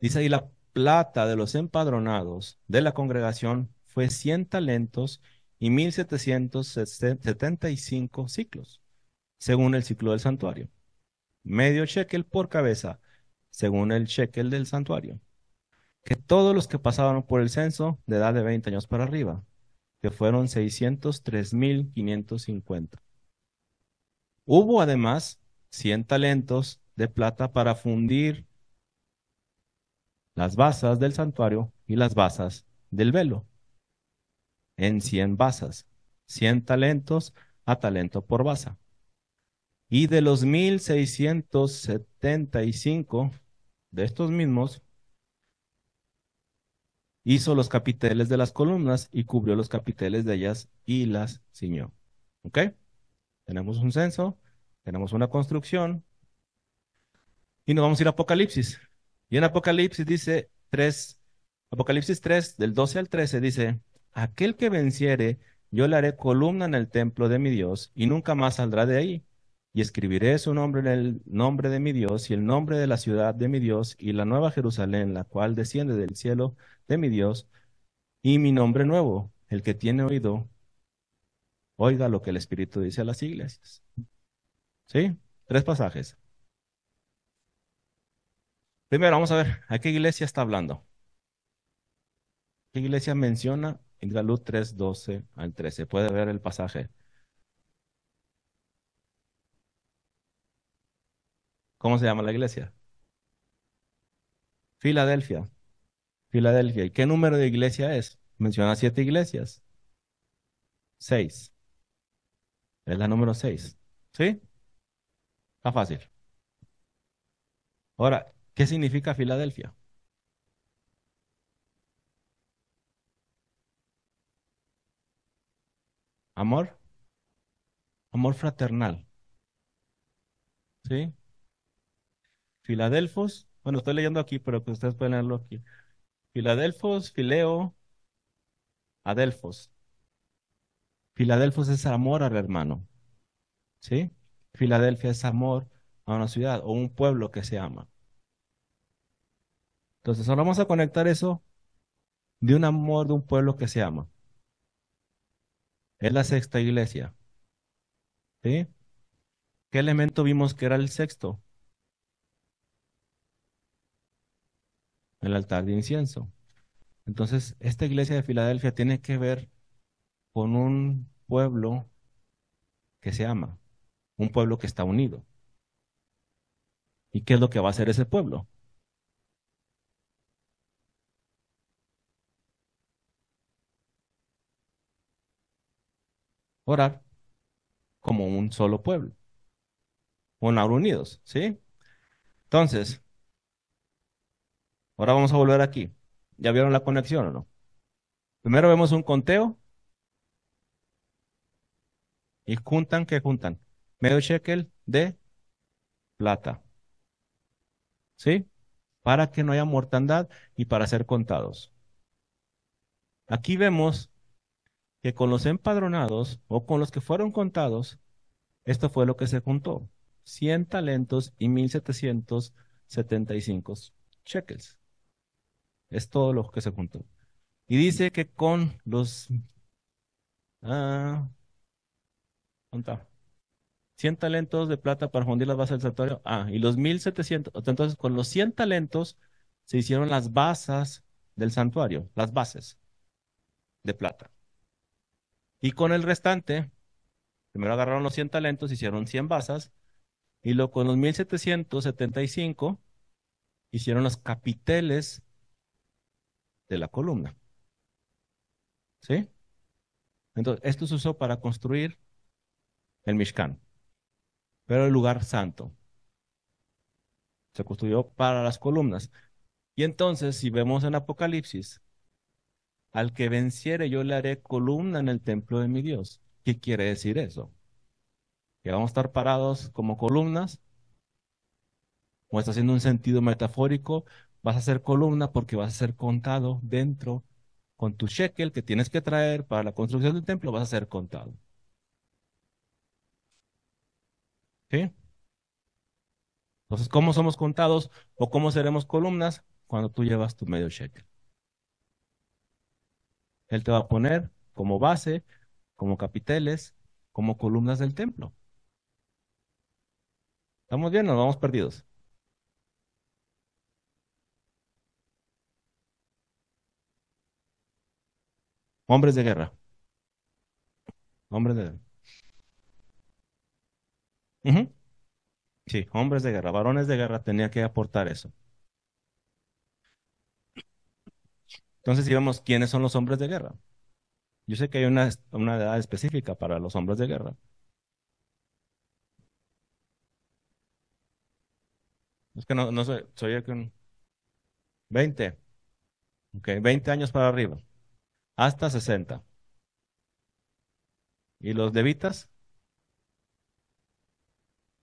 Dice ahí, la plata de los empadronados de la congregación fue 100 talentos y 1775 ciclos, según el ciclo del santuario. Medio shekel por cabeza, según el shekel del santuario. Que todos los que pasaban por el censo de edad de 20 años para arriba, que fueron 603,550. Hubo además 100 talentos de plata para fundir las basas del santuario y las basas del velo en 100 basas, 100 talentos a talento por basa. Y de los 1675 de estos mismos, hizo los capiteles de las columnas y cubrió los capiteles de ellas y las ciñó. ¿Ok? Tenemos un censo, tenemos una construcción y nos vamos a ir a Apocalipsis. Y en Apocalipsis dice 3, Apocalipsis 3, del 12 al 13 dice, aquel que venciere, yo le haré columna en el templo de mi Dios y nunca más saldrá de ahí. Y escribiré su nombre en el nombre de mi Dios y el nombre de la ciudad de mi Dios y la nueva Jerusalén, la cual desciende del cielo de mi Dios y mi nombre nuevo. El que tiene oído, oiga lo que el Espíritu dice a las iglesias. ¿Sí? Tres pasajes. Primero, vamos a ver, ¿a qué iglesia está hablando? ¿Qué iglesia menciona en Galut 3, 12 al 13? Puede ver el pasaje. ¿Cómo se llama la iglesia? Filadelfia. Filadelfia. ¿Y qué número de iglesia es? Menciona 7 iglesias. 6. Es la número 6. ¿Sí? Está fácil. Ahora, ¿qué significa Filadelfia? Amor. Amor fraternal. ¿Sí? Filadelfos. Bueno, estoy leyendo aquí, pero que ustedes pueden leerlo aquí. Filadelfos, Fileo, Adelfos. Filadelfos es amor al hermano. ¿Sí? Filadelfia es amor a una ciudad o un pueblo que se ama. Entonces, ahora vamos a conectar eso de un amor de un pueblo que se ama. Es la sexta iglesia. ¿Sí? ¿Qué elemento vimos que era el sexto? El altar de incienso. Entonces, esta iglesia de Filadelfia tiene que ver con un pueblo que se ama, un pueblo que está unido. ¿Y qué es lo que va a hacer ese pueblo? Orar como un solo pueblo, orar unidos, ¿sí? Entonces, ahora vamos a volver aquí. ¿Ya vieron la conexión o no? Primero vemos un conteo y juntan, ¿qué juntan? Medio shekel de plata, ¿sí? Para que no haya mortandad y para ser contados. Aquí vemos que con los empadronados o con los que fueron contados, esto fue lo que se juntó. 100 talentos y 1775 shekels. Es todo lo que se juntó. Y dice que con los ah, ¿cuánto? 100 talentos de plata para fundir las bases del santuario. Y los 1700. Entonces, con los 100 talentos se hicieron las basas del santuario, las bases de plata. Y con el restante, primero agarraron los 100 talentos, hicieron 100 basas, y luego con los 1775 hicieron los capiteles de la columna. ¿Sí? Entonces, esto se usó para construir el Mishkan, pero el lugar santo se construyó para las columnas. Y entonces, si vemos en Apocalipsis, al que venciere yo le haré columna en el templo de mi Dios. ¿Qué quiere decir eso? ¿Que vamos a estar parados como columnas? ¿O está haciendo un sentido metafórico? Vas a ser columna porque vas a ser contado dentro con tu shekel que tienes que traer para la construcción del templo, vas a ser contado. ¿Sí? Entonces, ¿cómo somos contados o cómo seremos columnas? Cuando tú llevas tu medio shekel. Él te va a poner como base, como capiteles, como columnas del templo. ¿Estamos bien o nos vamos perdidos? Hombres de guerra. Hombres de guerra. Ujú. Sí, hombres de guerra, varones de guerra tenía que aportar eso. Entonces, si vemos quiénes son los hombres de guerra. Yo sé que hay una edad específica para los hombres de guerra. Es que no soy el que 20. Ok, 20 años para arriba, hasta 60. Y los levitas,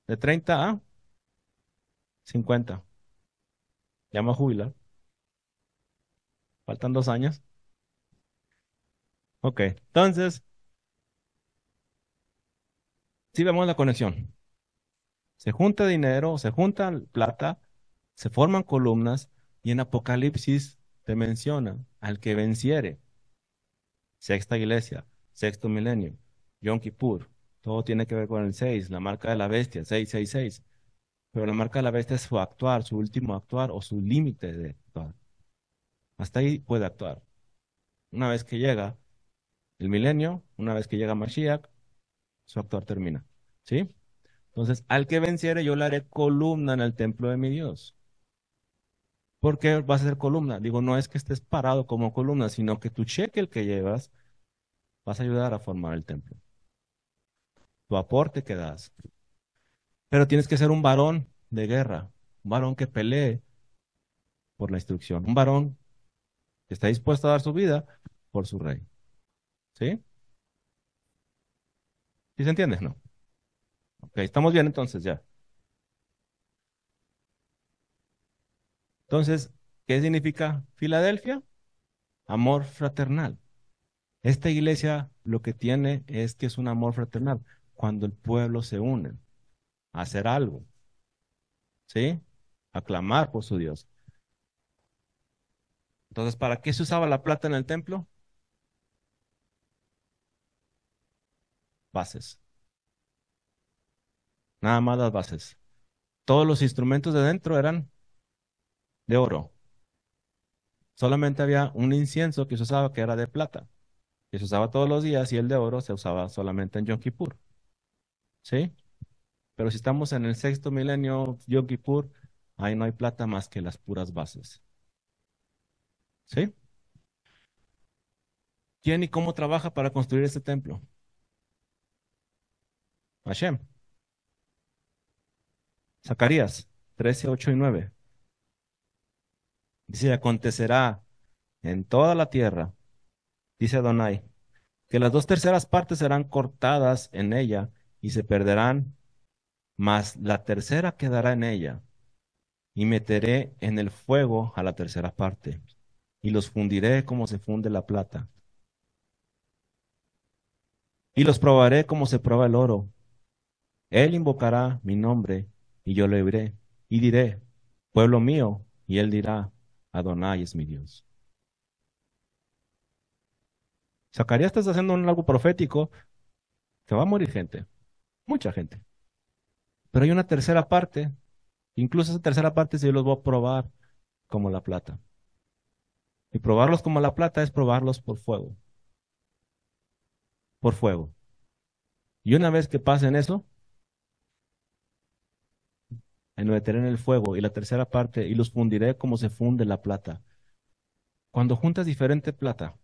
de 30 a 50. Ya me voy a jubilar. Faltan 2 años. Ok, entonces, si vemos la conexión. Se junta dinero, se junta plata, se forman columnas y en Apocalipsis te menciona al que venciere. Sexta iglesia, sexto milenio, Yom Kippur. Todo tiene que ver con el 6, la marca de la bestia, 666. Pero la marca de la bestia es su actuar, su último actuar o su límite de actuar. Hasta ahí puede actuar. Una vez que llega el milenio, una vez que llega Mashiach, su actuar termina. ¿Sí? Entonces, al que venciere, yo le haré columna en el templo de mi Dios. ¿Por qué vas a ser columna? Digo, no es que estés parado como columna, sino que tu cheque, el que llevas, vas a ayudar a formar el templo. Tu aporte que das. Pero tienes que ser un varón de guerra, un varón que pelee por la instrucción, un varón que está dispuesto a dar su vida por su rey. ¿Sí? ¿Sí se entiende? No. Ok, estamos bien entonces ya. Entonces, ¿qué significa Filadelfia? Amor fraternal. Esta iglesia lo que tiene es que es un amor fraternal. Cuando el pueblo se une a hacer algo, ¿sí? A clamar por su Dios. Entonces, ¿para qué se usaba la plata en el templo? Bases. Nada más las bases. Todos los instrumentos de dentro eran de oro. Solamente había un incienso que se usaba que era de plata, que se usaba todos los días y el de oro se usaba solamente en Yom Kippur, ¿sí? Pero si estamos en el sexto milenio, Yom Kippur, ahí no hay plata más que las puras bases, ¿sí? ¿Quién y cómo trabaja para construir este templo? Hashem. Zacarías 13, 8 y 9. Dice, acontecerá en toda la tierra, dice Adonai, que las dos terceras partes serán cortadas en ella y se perderán, mas la tercera quedará en ella, y meteré en el fuego a la tercera parte, y los fundiré como se funde la plata, y los probaré como se prueba el oro. Él invocará mi nombre, y yo le oiré, y diré, pueblo mío, y él dirá, Adonai es mi Dios. Zacarías está haciendo algo profético, que va a morir gente, mucha gente. Pero hay una tercera parte, incluso esa tercera parte si yo los voy a probar como la plata. Y probarlos como la plata es probarlos por fuego, por fuego. Y una vez que pasen eso, en meteré en el fuego y la tercera parte, y los fundiré como se funde la plata. Cuando juntas diferente plata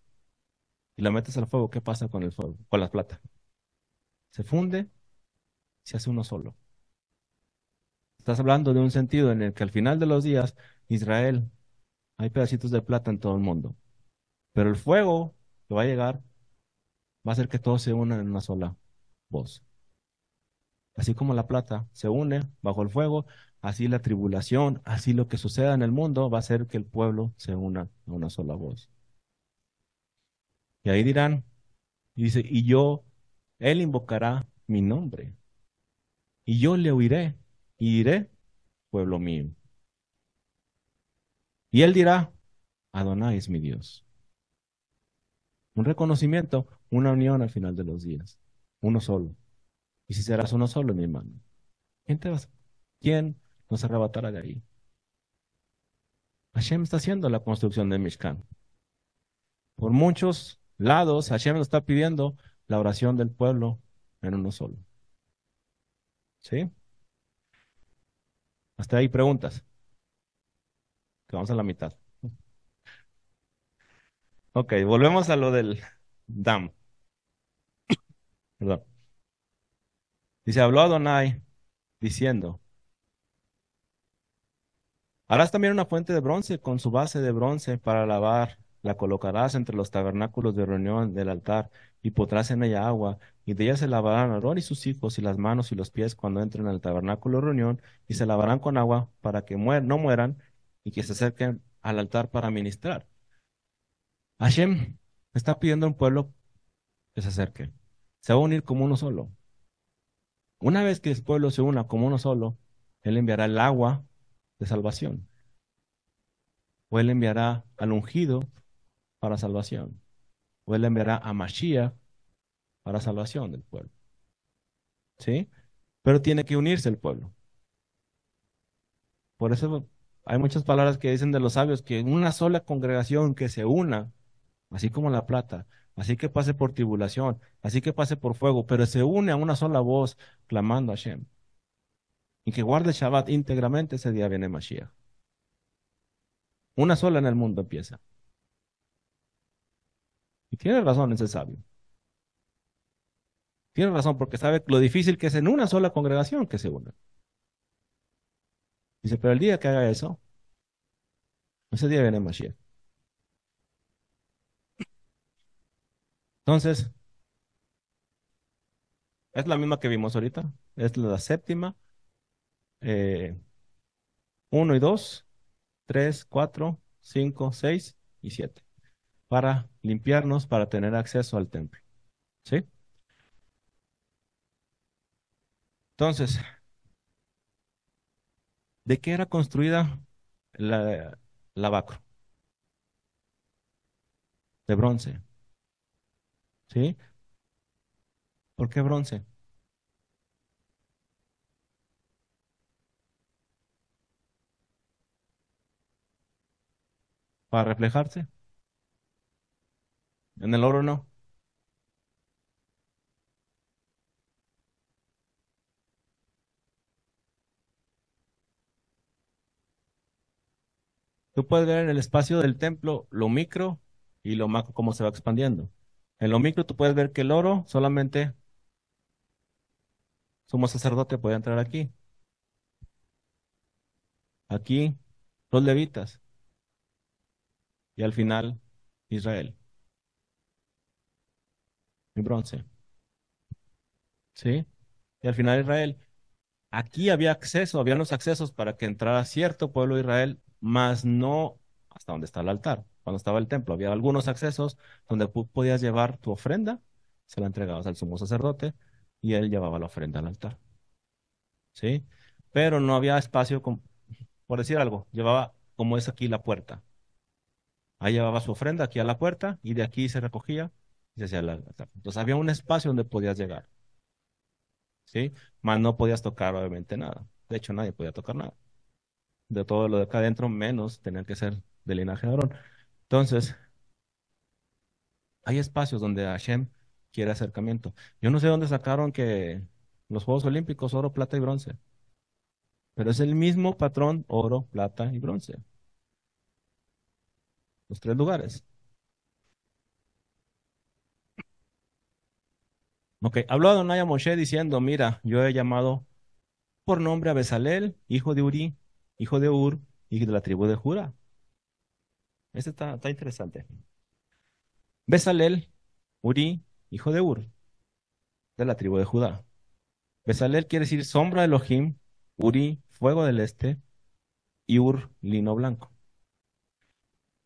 y la metes al fuego, ¿qué pasa con el fuego? Con la plata. Se funde, se hace uno solo. Estás hablando de un sentido en el que al final de los días, Israel, hay pedacitos de plata en todo el mundo. Pero el fuego que va a llegar va a hacer que todos se unan en una sola voz. Así como la plata se une bajo el fuego, así la tribulación, así lo que suceda en el mundo va a hacer que el pueblo se una a una sola voz. Y ahí dirán, y dice, y yo, él invocará mi nombre, y yo le oiré, y diré, pueblo mío. Y él dirá, Adonai es mi Dios. Un reconocimiento, una unión al final de los días, uno solo. Y si serás uno solo, mi hermano, ¿quién te vas? ¿Quién nos arrebatará de ahí? Hashem está haciendo la construcción de Mishkan. Por muchos lados, Hashem nos está pidiendo la oración del pueblo en uno solo. ¿Sí? Hasta ahí preguntas, que vamos a la mitad. Ok, volvemos a lo del Dam. Perdón. Dice, habló Adonai diciendo, harás también una fuente de bronce con su base de bronce para lavar, la colocarás entre los tabernáculos de reunión del altar y pondrás en ella agua, y de ella se lavarán Aarón y sus hijos y las manos y los pies cuando entren al tabernáculo de reunión, y se lavarán con agua para que no mueran y que se acerquen al altar para ministrar. Hashem está pidiendo a un pueblo que se acerque. Se va a unir como uno solo. Una vez que el pueblo se una como uno solo, Él enviará el agua de salvación. O Él enviará al ungido para salvación. O Él enviará a Mashiach para salvación del pueblo. ¿Sí? Pero tiene que unirse el pueblo. Por eso hay muchas palabras que dicen de los sabios que una sola congregación que se una, así como la plata, así que pase por tribulación, así que pase por fuego, pero se une a una sola voz clamando a Hashem. y que guarde Shabbat íntegramente, ese día viene Mashiach. Una sola en el mundo empieza. Y tiene razón ese sabio. Tiene razón porque sabe lo difícil que es en una sola congregación que se una. Dice, pero el día que haga eso, ese día viene Mashiach. Entonces, es la misma que vimos ahorita. Es la séptima, eh, 1 y 2, 3, 4, 5, 6 y 7. Para limpiarnos, para tener acceso al templo. ¿Sí? Entonces, ¿de qué era construida la Bacro? De bronce. ¿Sí? ¿Por qué bronce? Para reflejarse. En el oro no. Tú puedes ver en el espacio del templo lo micro y lo macro cómo se va expandiendo. En lo micro tú puedes ver que el oro solamente sumo sacerdote puede entrar aquí. Aquí los levitas y al final Israel y bronce. ¿Sí? Y al final Israel. Aquí había acceso, había los accesos para que entrara cierto pueblo de Israel, mas no hasta donde está el altar. Cuando estaba el templo, había algunos accesos donde tú podías llevar tu ofrenda, se la entregabas al sumo sacerdote y él llevaba la ofrenda al altar. ¿Sí? Pero no había espacio, por decir algo, llevaba como es aquí la puerta. Ahí llevaba su ofrenda aquí a la puerta y de aquí se recogía y se hacía el altar. Entonces había un espacio donde podías llegar. ¿Sí? Mas no podías tocar obviamente nada. De hecho, nadie podía tocar nada. De todo lo de acá adentro, menos tenían que ser del linaje de Aarón. Entonces, hay espacios donde Hashem quiere acercamiento. Yo no sé dónde sacaron que los Juegos Olímpicos, oro, plata y bronce, pero es el mismo patrón, oro, plata y bronce, los tres lugares. Ok, habló Adonai a Moshe diciendo, mira, yo he llamado por nombre a Bezalel, hijo de Uri, hijo de Ur, y de la tribu de Judá. Este está interesante. Bezalel, Uri, hijo de Ur, de la tribu de Judá. Bezalel quiere decir sombra de Elohim, Uri, fuego del este, y Ur, lino blanco.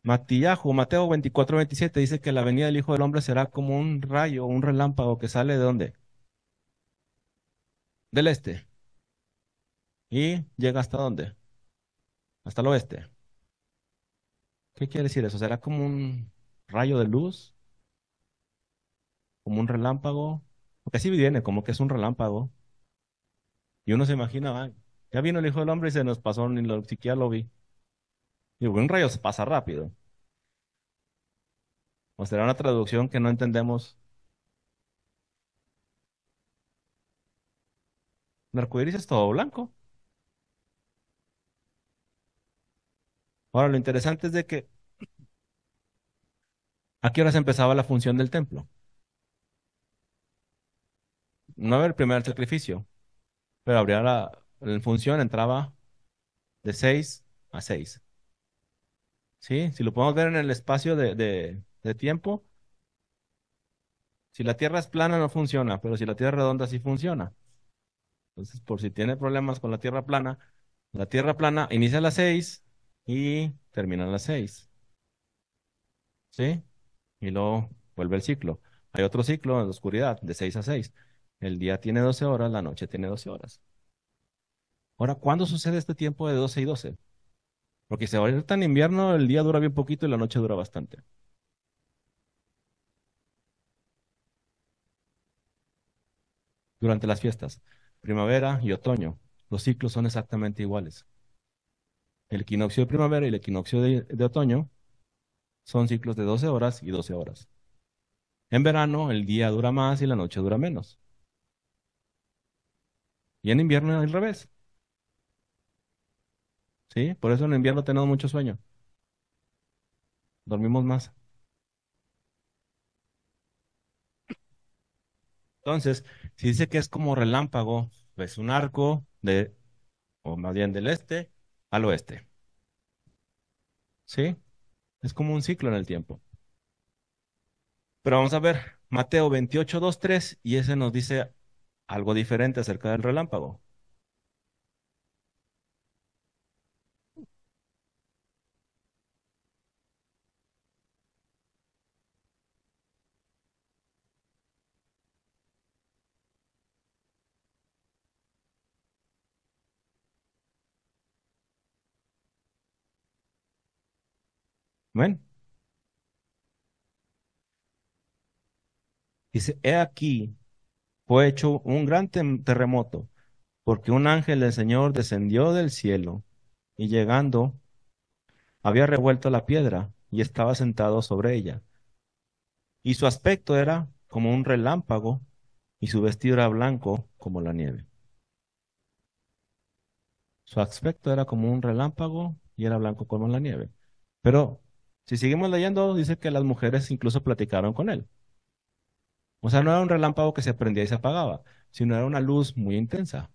Matillahu, Mateo 24:27 dice que la venida del Hijo del Hombre será como un rayo, un relámpago que sale de dónde? Del este. Y llega hasta dónde? Hasta el oeste. ¿Qué quiere decir eso? ¿Será como un rayo de luz? ¿Como un relámpago? Porque así viene, como que es un relámpago. Y uno se imagina, "Ah, ya vino el Hijo del Hombre y se nos pasó, ni lo, siquiera lo vi. Y un rayo se pasa rápido. O será una traducción que no entendemos. El arco iris es todo blanco. Ahora, lo interesante es de que ¿a qué horas empezaba la función del templo? No era el primer sacrificio, pero habría en función entraba de 6 a 6. ¿Sí? Si lo podemos ver en el espacio de tiempo, si la Tierra es plana no funciona, pero si la Tierra es redonda sí funciona. Entonces, por si tiene problemas con la Tierra plana inicia a las 6 y termina a las 6. ¿Sí? Y luego vuelve el ciclo. Hay otro ciclo en la oscuridad, de 6 a 6. El día tiene 12 horas, la noche tiene 12 horas. Ahora, ¿cuándo sucede este tiempo de 12 y 12? Porque si ahorita en invierno el día dura bien poquito y la noche dura bastante. Durante las fiestas, primavera y otoño, los ciclos son exactamente iguales. El equinoccio de primavera y el equinoccio de otoño son ciclos de 12 horas y 12 horas. En verano el día dura más y la noche dura menos. Y en invierno al revés. ¿sí? Por eso en invierno tenemos mucho sueño, dormimos más. Entonces, si dice que es como relámpago, pues un arco de, o más bien del este al oeste, ¿sí? Es como un ciclo en el tiempo. Pero vamos a ver, Mateo 28, 2, 3, y ese nos dice algo diferente acerca del relámpago. ¿Ven? Dice, he aquí, fue hecho un gran terremoto, porque un ángel del Señor descendió del cielo y llegando, había revuelto la piedra y estaba sentado sobre ella. Y su aspecto era como un relámpago y su vestido era blanco como la nieve. Su aspecto era como un relámpago y era blanco como la nieve. Pero si seguimos leyendo, dice que las mujeres incluso platicaron con él. O sea, no era un relámpago que se prendía y se apagaba, sino era una luz muy intensa.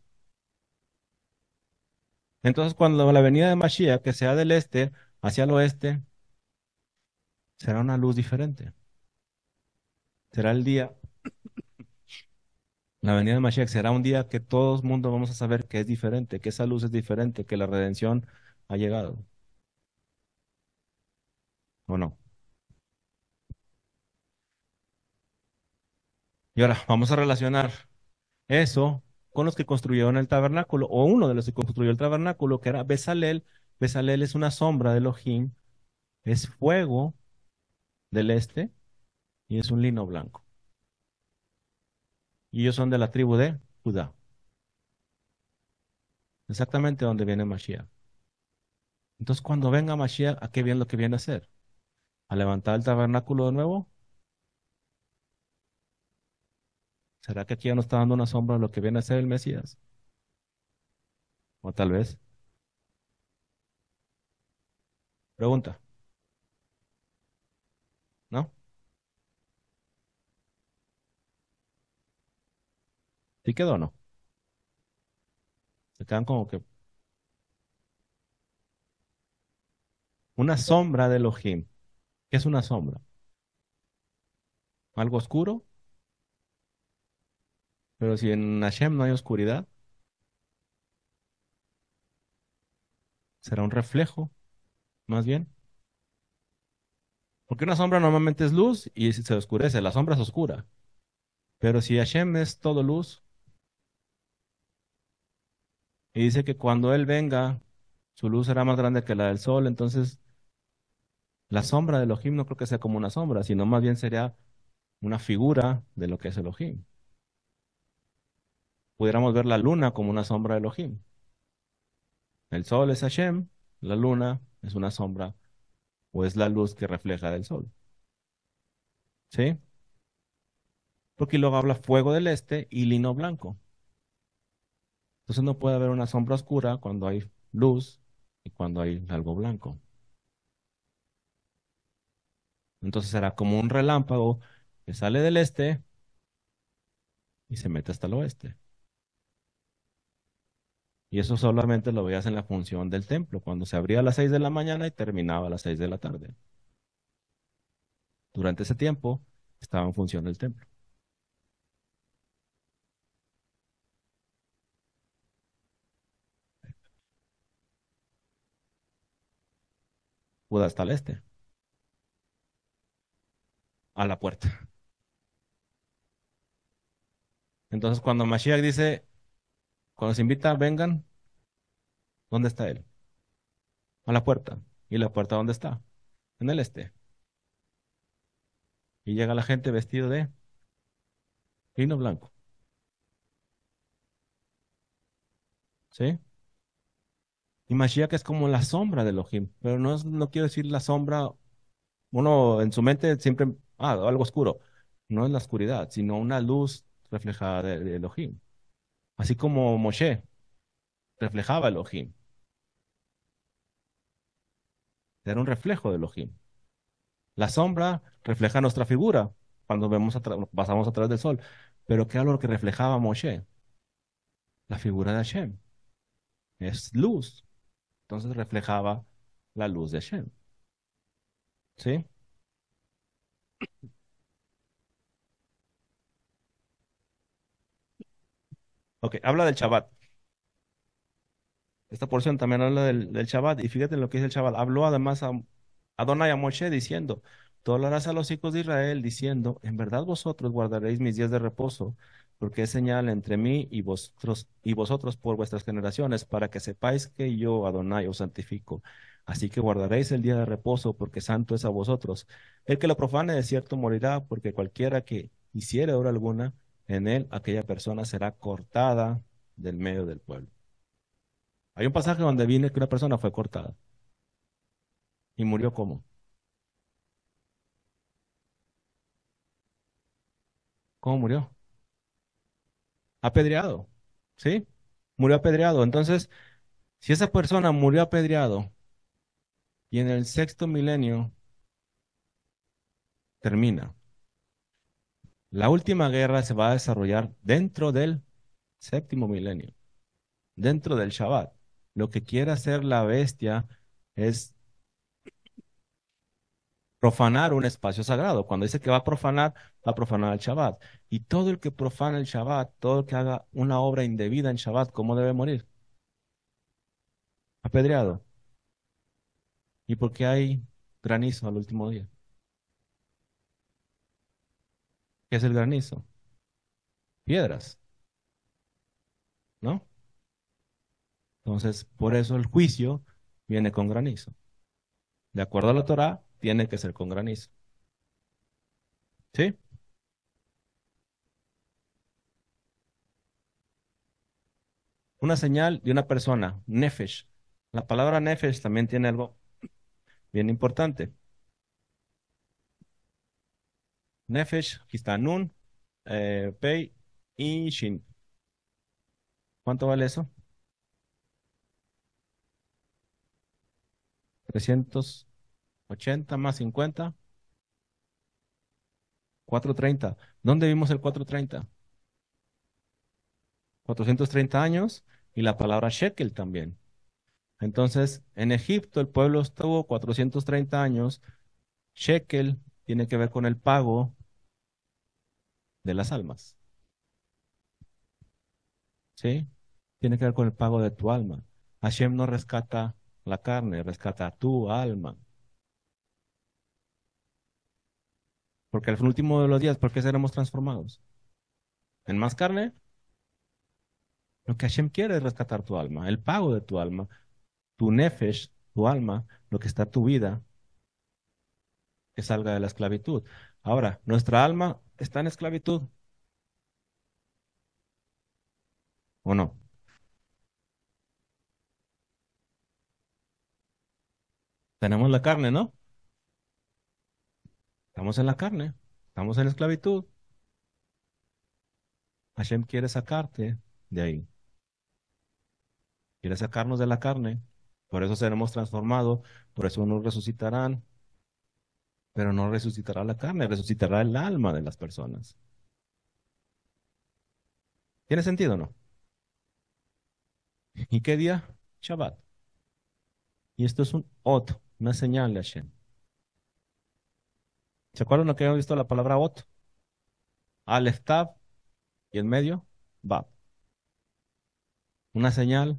Entonces, cuando la venida de Mashiach, que sea del este hacia el oeste, será una luz diferente. Será el día, la venida de Mashiach será un día que todo el mundo vamos a saber que es diferente, que esa luz es diferente, que la redención ha llegado, ¿o no? Y ahora vamos a relacionar eso con los que construyeron el tabernáculo, o uno de los que construyó el tabernáculo, que era Bezalel. Bezalel es una sombra de Elohim, es fuego del este y es un lino blanco. Y ellos son de la tribu de Judá, exactamente donde viene Mashiach. Entonces, cuando venga Mashiach, ¿a qué viene lo que viene a hacer? ¿A levantar el tabernáculo de nuevo? ¿Será que aquí ya nos está dando una sombra de lo que viene a ser el Mesías? O tal vez. Pregunta, ¿no? ¿Sí quedó o no? Se quedan como que una sombra de Elohim. ¿Qué es una sombra? Algo oscuro, pero si en Hashem no hay oscuridad, será un reflejo, más bien. Porque una sombra normalmente es luz y se oscurece, la sombra es oscura. Pero si Hashem es todo luz y dice que cuando Él venga, su luz será más grande que la del sol, entonces la sombra de Elohim no creo que sea como una sombra, sino más bien sería una figura de lo que es Elohim. Pudiéramos ver la luna como una sombra de Elohim. El sol es Hashem, la luna es una sombra o es la luz que refleja del sol. ¿Sí? Porque luego habla fuego del este y lino blanco. Entonces no puede haber una sombra oscura cuando hay luz y cuando hay algo blanco. Entonces será como un relámpago que sale del este y se mete hasta el oeste. Y eso solamente lo veías en la función del templo, cuando se abría a las 6 de la mañana y terminaba a las 6 de la tarde. Durante ese tiempo estaba en función del templo. Judá hasta el este, a la puerta. Entonces cuando Mashiach dice, cuando se invita, vengan, ¿dónde está él? A la puerta. ¿Y la puerta dónde está? En el este. Y llega la gente vestido de lino blanco. ¿Sí? Y Mashiach es como la sombra de Elohim, pero no, no quiero decir la sombra, uno en su mente siempre, algo oscuro. No es la oscuridad, sino una luz reflejada de Elohim. Así como Moshe reflejaba Elohim. Era un reflejo de Elohim. La sombra refleja nuestra figura cuando pasamos a través del sol. Pero ¿qué era lo que reflejaba Moshe? La figura de Hashem. Es luz. Entonces reflejaba la luz de Hashem. ¿Sí? Ok, habla del Shabbat. Esta porción también habla del Shabbat. Y fíjate lo que dice el Shabbat. Habló además a Adonai a Moshe diciendo: Tú hablarás a los hijos de Israel diciendo: En verdad vosotros guardaréis mis días de reposo, porque es señal entre mí y vosotros por vuestras generaciones, para que sepáis que yo, Adonai, os santifico. Así que guardaréis el día de reposo, porque santo es a vosotros. El que lo profane de cierto morirá, porque cualquiera que hiciere obra alguna en él, aquella persona será cortada del medio del pueblo. Hay un pasaje donde viene que una persona fue cortada y murió ¿cómo? ¿Cómo murió? Apedreado, ¿sí? Murió apedreado. Entonces, si esa persona murió apedreado y en el sexto milenio termina, la última guerra se va a desarrollar dentro del séptimo milenio, dentro del Shabbat. Lo que quiere hacer la bestia es profanar un espacio sagrado. Cuando dice que va a profanar el Shabbat. Y todo el que profana el Shabbat, todo el que haga una obra indebida en Shabbat, ¿cómo debe morir? Apedreado. ¿Y por qué hay granizo al último día? ¿Qué es el granizo? Piedras, ¿no? Entonces, por eso el juicio viene con granizo. De acuerdo a la Torá, tiene que ser con granizo. ¿Sí? Una señal de una persona, nefesh. La palabra nefesh también tiene algo bien importante. Nefesh, aquí está Nun, Pei y Shin. ¿Cuánto vale eso? 380 más 50, 430. ¿Dónde vimos el 430? 430 años y la palabra shekel también. Entonces, en Egipto el pueblo estuvo 430 años. Shekel tiene que ver con el pago de las almas, ¿sí? Tiene que ver con el pago de tu alma. Hashem no rescata la carne, rescata tu alma. Porque al último de los días, ¿por qué seremos transformados? ¿En más carne? Lo que Hashem quiere es rescatar tu alma, el pago de tu alma, tu nefesh, tu alma, lo que está tu vida, que salga de la esclavitud. Ahora, ¿nuestra alma está en esclavitud o no? Tenemos la carne, ¿no? Estamos en la carne, estamos en esclavitud. Hashem quiere sacarte de ahí, quiere sacarnos de la carne. Por eso seremos transformados, por eso nos resucitarán, pero no resucitará la carne, resucitará el alma de las personas. ¿Tiene sentido o no? ¿Y qué día? Shabbat. Y esto es un ot, una señal de Hashem. ¿Se acuerdan lo que hemos visto la palabra ot? Aleph Tav y en medio, Bab. Una señal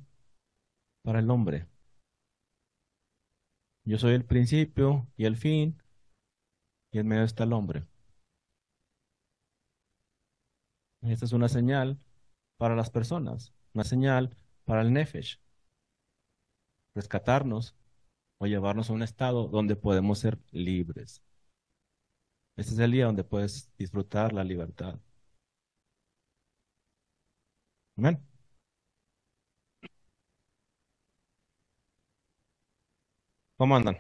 para el hombre. Yo soy el principio y el fin, y en medio está el hombre. Y esta es una señal para las personas, una señal para el Nefesh, rescatarnos o llevarnos a un estado donde podemos ser libres. Este es el día donde puedes disfrutar la libertad. Amén. ¿Cómo andan?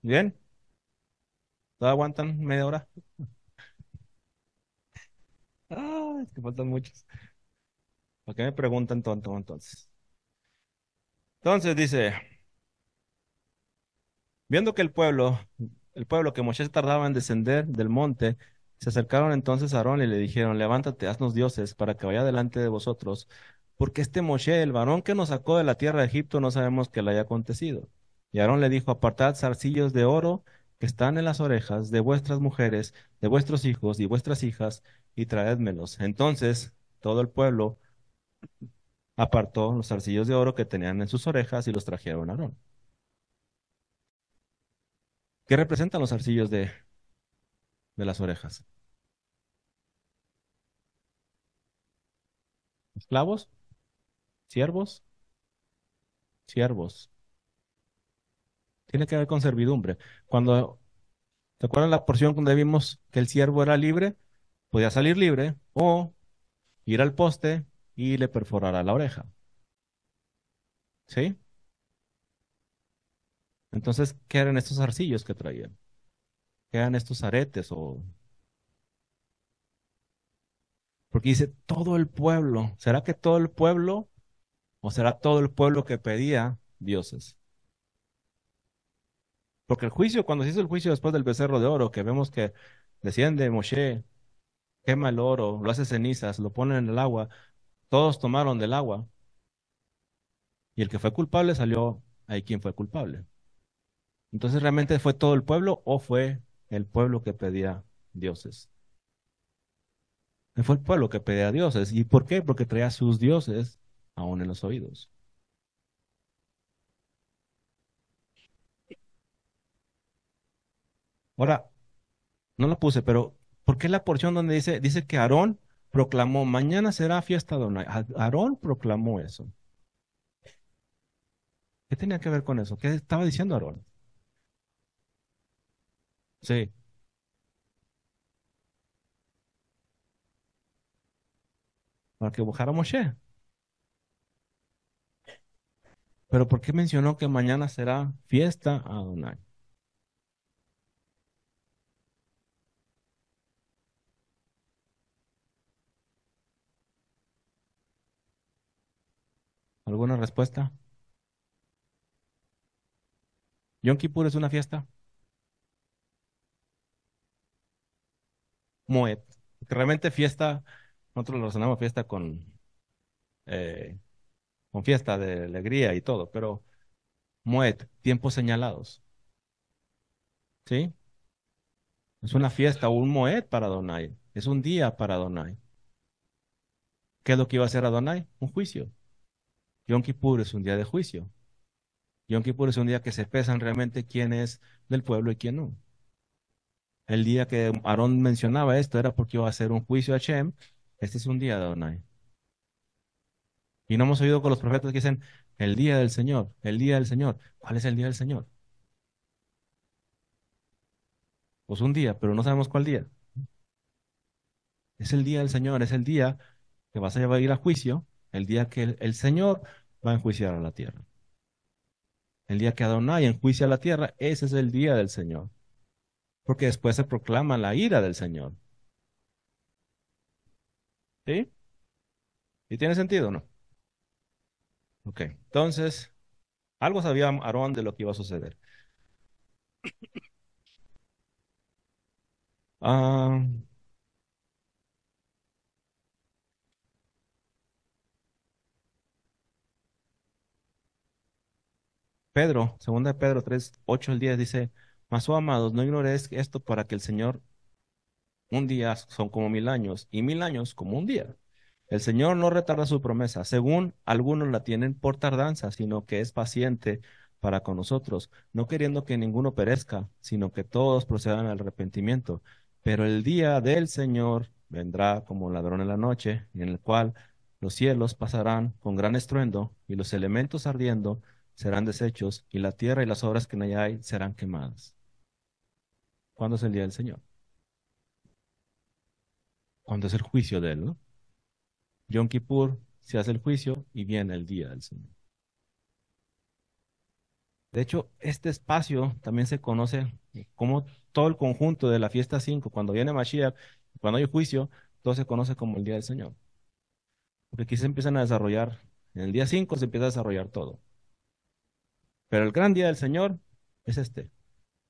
¿Bien? ¿Todavía aguantan media hora? Ah, es que faltan muchos. ¿Por qué me preguntan tonto entonces? Entonces dice, Viendo que el pueblo que Moshe tardaba en descender del monte, se acercaron entonces a Aarón y le dijeron, levántate, haznos dioses para que vaya delante de vosotros, porque este Moshe, el varón que nos sacó de la tierra de Egipto, no sabemos qué le haya acontecido. Y Aarón le dijo, apartad zarcillos de oro que están en las orejas de vuestras mujeres, de vuestros hijos y vuestras hijas, y traédmelos. Entonces todo el pueblo apartó los zarcillos de oro que tenían en sus orejas y los trajeron a Aarón. ¿Qué representan los zarcillos de las orejas? ¿Esclavos? ¿Siervos? Siervos. Tiene que ver con servidumbre. Cuando, ¿te acuerdas la porción donde vimos que el siervo era libre? Podía salir libre o ir al poste y le perforara la oreja. ¿Sí? Entonces, ¿qué eran estos arcillos que traían? ¿Qué eran estos aretes? Porque dice todo el pueblo. ¿Será que todo el pueblo o será todo el pueblo que pedía dioses? Porque el juicio, cuando se hizo el juicio después del becerro de oro, que vemos que desciende Moshe, quema el oro, lo hace cenizas, lo pone en el agua, todos tomaron del agua y el que fue culpable salió ahí quien fue culpable. Entonces, ¿realmente fue todo el pueblo o fue el pueblo que pedía dioses? Fue el pueblo que pedía dioses. ¿Y por qué? Porque traía sus dioses aún en los oídos. Ahora, no lo puse, pero ¿por qué la porción donde dice que Aarón proclamó, mañana será fiesta de Adonai? Aarón proclamó eso. ¿Qué tenía que ver con eso? ¿Qué estaba diciendo Aarón? Sí, para que bajara Moshe. Pero ¿por qué mencionó que mañana será fiesta a Adonai? ¿Alguna respuesta? ¿Yom Kippur es una fiesta? Moed. Porque realmente fiesta, nosotros lo relacionamos fiesta eh, con fiesta de alegría y todo, pero Moed, tiempos señalados, ¿sí? Es una fiesta o un Moed para Adonai. Es un día para Adonai. ¿Qué es lo que iba a hacer Adonai? Un juicio. Yom Kippur es un día de juicio. Yom Kippur es un día que se pesan realmente quién es del pueblo y quién no. El día que Aarón mencionaba esto era porque iba a hacer un juicio a Shem. Este es un día de Adonai. Y no hemos oído con los profetas que dicen el día del Señor, el día del Señor. ¿Cuál es el día del Señor? Pues un día, pero no sabemos cuál día. Es el día del Señor, es el día que vas a ir a juicio, el día que el Señor va a enjuiciar a la tierra. El día que Adonai enjuicia a la tierra, ese es el día del Señor. Porque después se proclama la ira del Señor. ¿Sí? ¿Y tiene sentido o no? Ok. Entonces, algo sabía Aarón de lo que iba a suceder. Ah, Pedro, segunda de Pedro 3 8 al 10 dice, mas oh amados, no ignoréis esto para que el Señor un día son como 1000 años y 1000 años como un día. El Señor no retarda su promesa, según algunos la tienen por tardanza, sino que es paciente para con nosotros, no queriendo que ninguno perezca, sino que todos procedan al arrepentimiento. Pero el día del Señor vendrá como un ladrón en la noche, en el cual los cielos pasarán con gran estruendo y los elementos ardiendo serán deshechos y la tierra y las obras que en ella hay serán quemadas. ¿Cuándo es el día del Señor? ¿Cuándo es el juicio de él, no? Yom Kippur se hace el juicio y viene el día del Señor. De hecho, este espacio también se conoce como todo el conjunto de la fiesta 5. Cuando viene Mashiach, cuando hay juicio, todo se conoce como el día del Señor. Porque aquí se empiezan a desarrollar, en el día 5 se empieza a desarrollar todo. Pero el gran día del Señor es este.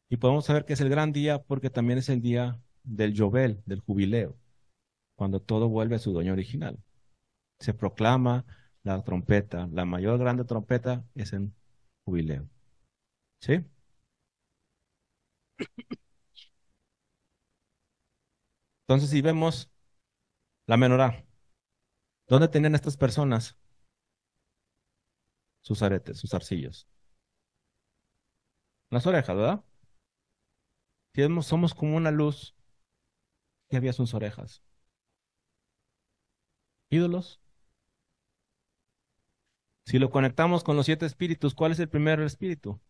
Y podemos saber que es el gran día porque también es el día del Yobel, del jubileo, cuando todo vuelve a su dueño original. Se proclama la trompeta, la mayor grande trompeta es en jubileo. ¿Sí? Entonces, si vemos la menorá, ¿dónde tenían estas personas sus aretes, sus arcillos? En las orejas, ¿verdad? Si somos como una luz que había sus orejas. Ídolos. Si lo conectamos con los siete espíritus, ¿cuál es el primer espíritu?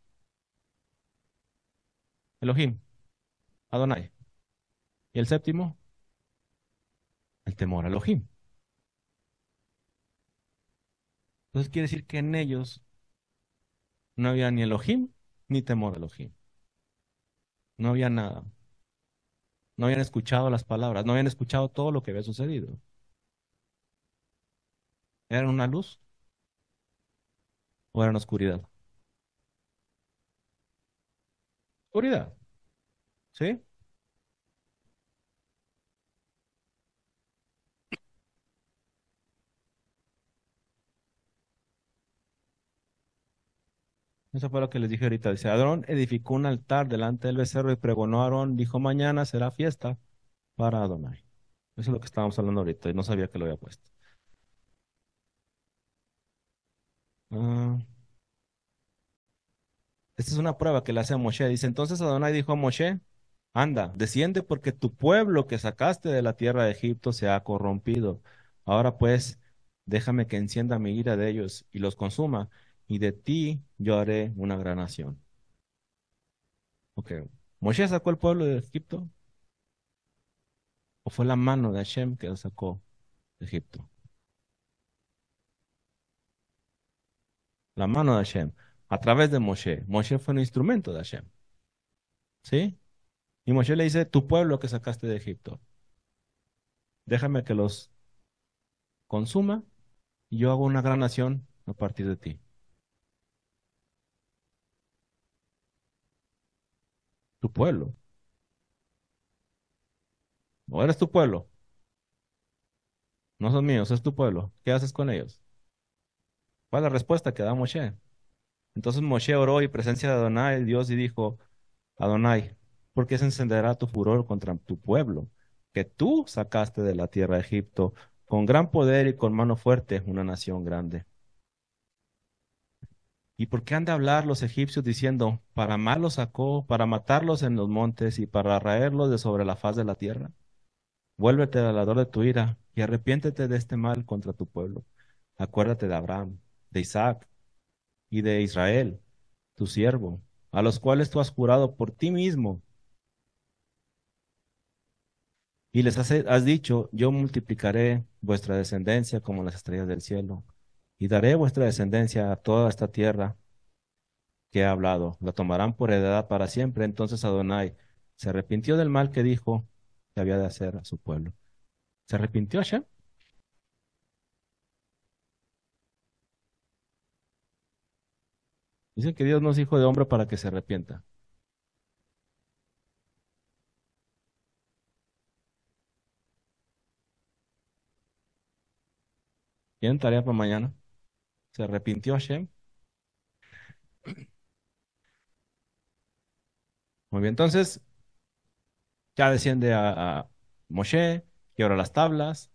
Elohim, Adonai. Y el séptimo, el temor a Elohim. Entonces quiere decir que en ellos no había ni Elohim ni temor a Elohim. No había nada. No habían escuchado las palabras, no habían escuchado todo lo que había sucedido. ¿Eran una luz o eran oscuridad? Oscuridad, ¿sí? Eso fue lo que les dije ahorita. Dice, Aarón edificó un altar delante del becerro y pregonó a Aarón, dijo, mañana será fiesta para Adonai. Eso es lo que estábamos hablando ahorita y no sabía que lo había puesto. Ah, esta es una prueba que le hace a Moshe. Dice, entonces Adonai dijo a Moshe, anda, desciende porque tu pueblo que sacaste de la tierra de Egipto se ha corrompido. Ahora pues, déjame que encienda mi ira de ellos y los consuma, y de ti yo haré una gran nación. Ok. ¿Moshe sacó el pueblo de Egipto o fue la mano de Hashem que lo sacó de Egipto? La mano de Hashem, a través de Moshe. Moshe fue un instrumento de Hashem, ¿sí? Y Moshe le dice, tu pueblo que sacaste de Egipto, déjame que los consuma y yo hago una gran nación a partir de ti. Tu pueblo. No eres tu pueblo, no son míos, es tu pueblo. ¿Qué haces con ellos? ¿Cuál es la respuesta que da Moshe? Entonces Moshe oró y presencia de Adonai, Dios, y dijo, Adonai, ¿por qué se encenderá tu furor contra tu pueblo, que tú sacaste de la tierra de Egipto, con gran poder y con mano fuerte, una nación grande? ¿Y por qué han de hablar los egipcios diciendo, para mal los sacó, para matarlos en los montes y para raerlos de sobre la faz de la tierra? Vuélvete al ardor de tu ira y arrepiéntete de este mal contra tu pueblo. Acuérdate de Abraham, de Isaac y de Israel, tu siervo, a los cuales tú has jurado por ti mismo. Y les has dicho, yo multiplicaré vuestra descendencia como las estrellas del cielo, y daré vuestra descendencia a toda esta tierra que he hablado. La tomarán por heredad para siempre. Entonces Adonai se arrepintió del mal que dijo que había de hacer a su pueblo. ¿Se arrepintió Hashem? Dice que Dios no es hijo de hombre para que se arrepienta. ¿Tienen tarea para mañana? ¿Se arrepintió Hashem? Muy bien, entonces ya desciende a Moshe, quiebra las tablas,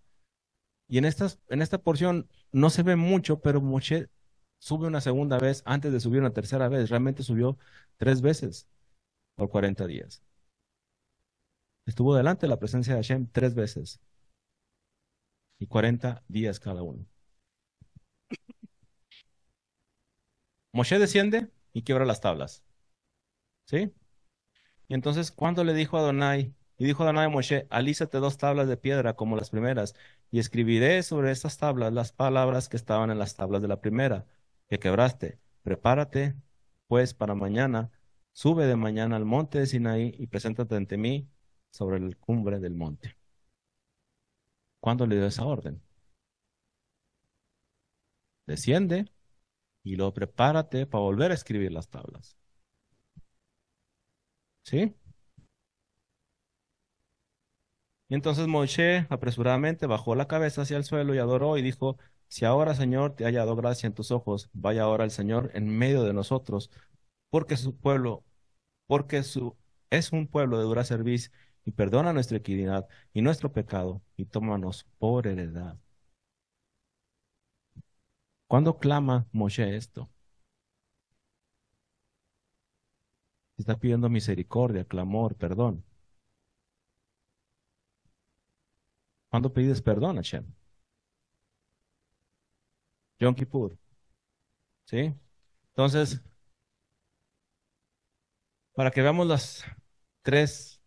y en esta porción no se ve mucho, pero Moshe sube una segunda vez antes de subir una tercera vez. Realmente subió tres veces por 40 días. Estuvo delante de la presencia de Hashem tres veces y 40 días cada uno. Moshe desciende y quiebra las tablas, ¿sí? Y entonces, ¿cuándo le dijo a Adonai? Y dijo Adonai a Moshe, alízate dos tablas de piedra como las primeras, y escribiré sobre estas tablas las palabras que estaban en las tablas de la primera, que quebraste. Prepárate, pues, para mañana, sube de mañana al monte de Sinaí y preséntate ante mí sobre la cumbre del monte. ¿Cuándo le dio esa orden? Desciende y luego prepárate para volver a escribir las tablas. ¿Sí? Y entonces Moshe apresuradamente bajó la cabeza hacia el suelo y adoró y dijo, si ahora, Señor, te ha hallado gracia en tus ojos, vaya ahora el Señor en medio de nosotros, porque su pueblo, porque su es un pueblo de dura cerviz, y perdona nuestra iniquidad y nuestro pecado, y tómanos por heredad. ¿Cuándo clama Moshe esto? Está pidiendo misericordia, clamor, perdón. ¿Cuándo pides perdón, Hashem? Yom Kippur, ¿sí? Entonces, para que veamos las tres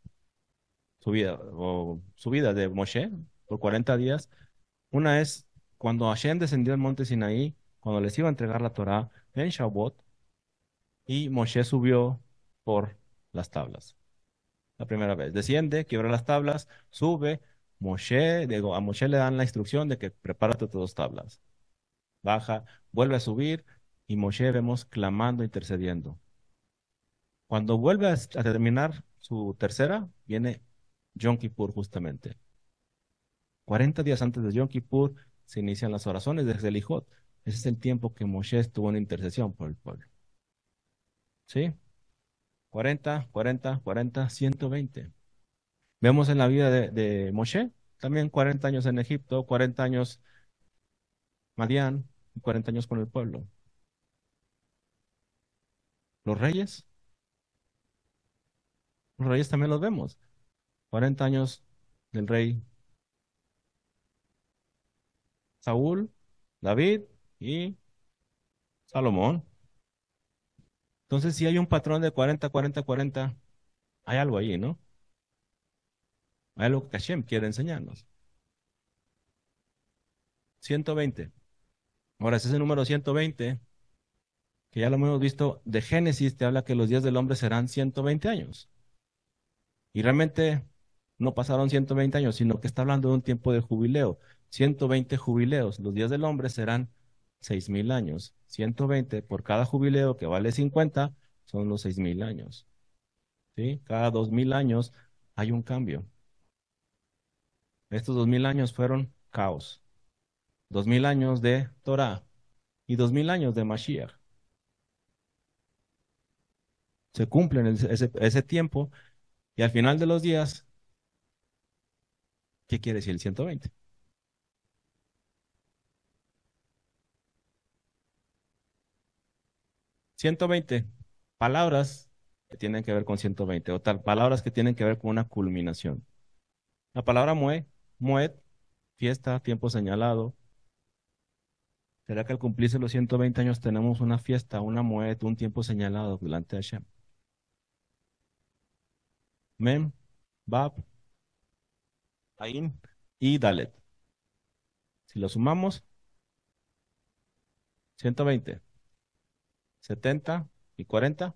subidas de Moshe por 40 días, una es cuando Hashem descendió al monte Sinaí, cuando les iba a entregar la Torá en Shavuot, y Moshe subió por las tablas. La primera vez. Desciende, quiebra las tablas, sube. A Moshe le dan la instrucción de que prepárate tus dos tablas. Baja, vuelve a subir y Moshe vemos clamando, intercediendo. Cuando vuelve a terminar su tercera, viene Yom Kippur justamente. 40 días antes de Yom Kippur se inician las oraciones desde el Ijot. Ese es el tiempo que Moshe estuvo en intercesión por el pueblo. ¿Sí? 40, 120. Vemos en la vida de Moshe, también 40 años en Egipto, 40 años Madián y 40 años con el pueblo. Los reyes, los reyes también los vemos. 40 años del rey Saúl, David y Salomón. Entonces, si hay un patrón de 40, hay algo ahí, ¿no? Hay algo que Hashem quiere enseñarnos. 120. Ahora, ese es el número 120, que ya lo hemos visto de Génesis, te habla que los días del hombre serán 120 años. Y realmente no pasaron 120 años, sino que está hablando de un tiempo de jubileo. 120 jubileos. Los días del hombre serán 6.000 años. 120 por cada jubileo que vale 50 son los 6.000 años. ¿Sí? Cada 2.000 años hay un cambio. Estos 2.000 años fueron caos. 2.000 años de Torah y 2.000 años de Mashiach. Se cumplen ese tiempo y al final de los días, ¿qué quiere decir el 120? 120 palabras que tienen que ver con 120 o tal, palabras que tienen que ver con una culminación. La palabra mued, fiesta, tiempo señalado. ¿Será que al cumplirse los 120 años tenemos una fiesta, una mued, un tiempo señalado delante de Hashem? Mem, Bab, Ain y Dalet. Si lo sumamos, 120, 70 y 40,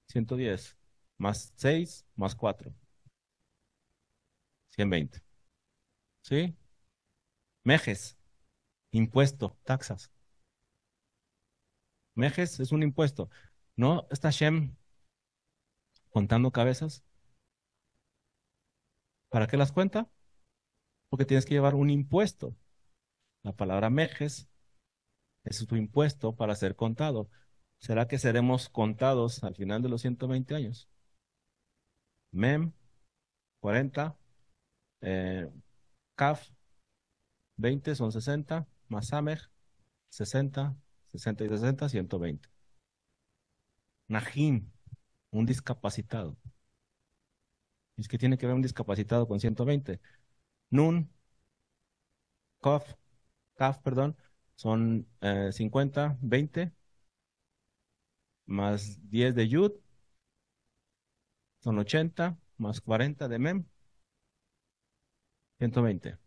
110, más 6, más 4, 120. ¿Sí? Mejes, impuesto, taxas. Mejes es un impuesto. ¿No está Hashem contando cabezas? ¿Para qué las cuenta? Porque tienes que llevar un impuesto. La palabra mejes es tu impuesto para ser contado. ¿Será que seremos contados al final de los 120 años? Mem, 40, eh, Kaf, 20 son 60, más Samej, 60, 60 y 60, 120. Najim, un discapacitado. Es que tiene que ver un discapacitado con 120. Nun, Kaf, perdón, son 50, 20, más 10 de Yud, son 80, más 40 de Mem, 120.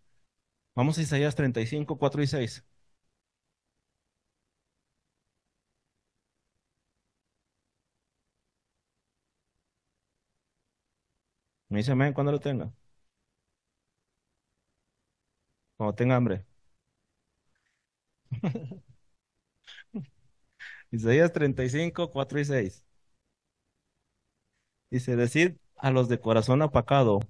Vamos a Isaías 35, 4 y 6. Me dice amén cuando lo tenga, cuando tenga hambre. Isaías 35, 4 y 6. Dice, decid a los de corazón apacado,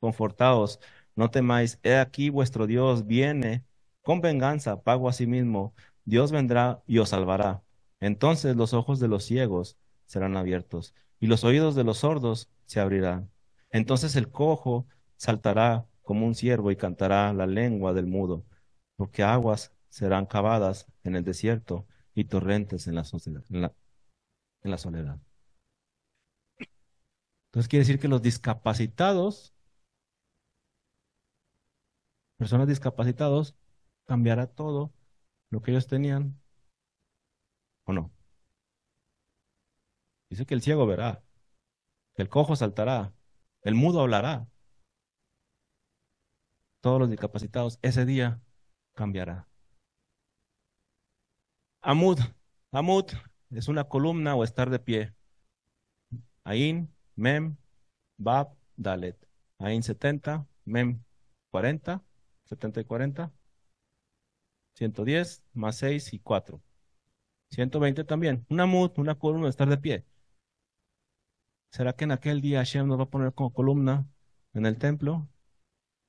confortaos, no temáis, he aquí vuestro Dios viene con venganza, pago a sí mismo, Dios vendrá y os salvará. Entonces los ojos de los ciegos serán abiertos y los oídos de los sordos se abrirán. Entonces el cojo saltará como un ciervo y cantará la lengua del mudo, porque aguas serán cavadas en el desierto y torrentes en la en la soledad. Entonces quiere decir que los discapacitados, personas discapacitados, cambiará todo lo que ellos tenían o no. Dice que el ciego verá, que el cojo saltará, el mudo hablará, todos los discapacitados, ese día cambiará. Amud, Amud es una columna o estar de pie. Ain, Mem, Bab, Dalet. Ain 70, Mem 40, 70 y 40, 110 más 6 y 4. 120 también. Una Amud, una columna, estar de pie. ¿Será que en aquel día Hashem nos va a poner como columna en el templo?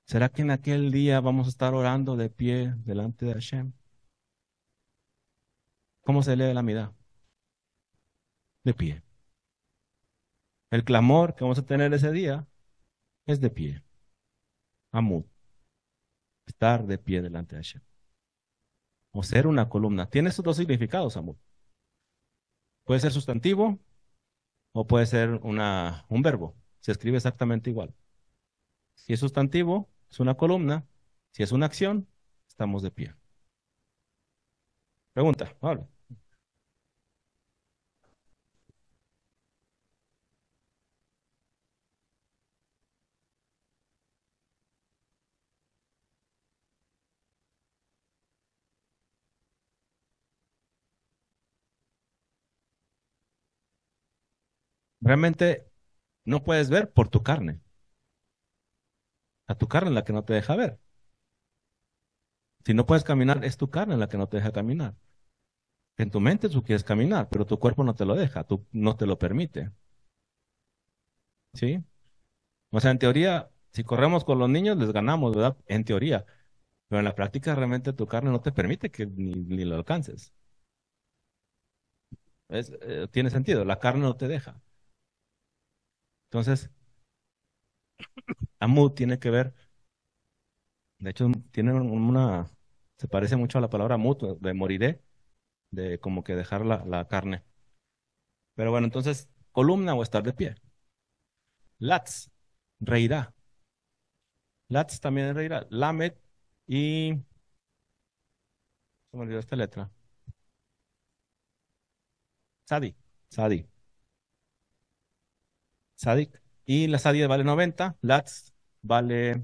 ¿Será que en aquel día vamos a estar orando de pie delante de Hashem? ¿Cómo se lee la amida? De pie. El clamor que vamos a tener ese día es de pie. Amud, estar de pie delante de Hashem. O ser una columna. Tiene esos dos significados, Amud. Puede ser sustantivo o puede ser un verbo. Se escribe exactamente igual. Si es sustantivo, es una columna. Si es una acción, estamos de pie. Pregunta, Pablo. Realmente no puedes ver por tu carne. A tu carne es la que no te deja ver. Si no puedes caminar, es tu carne la que no te deja caminar. En tu mente tú quieres caminar, pero tu cuerpo no te lo deja, tú no te lo permite. ¿Sí? O sea, en teoría, si corremos con los niños, les ganamos, ¿verdad? En teoría. Pero en la práctica realmente tu carne no te permite que ni lo alcances. Tiene sentido, la carne no te deja. Entonces, Amud tiene que ver, de hecho, tiene se parece mucho a la palabra Amud, de moriré, de como que dejar la carne. Pero bueno, entonces, columna o estar de pie. Lats, reirá. Lats también reirá. Lamet y... Se me olvidó esta letra. Sadi. Sadi. Sadik. Y la Sadi vale 90. Lats vale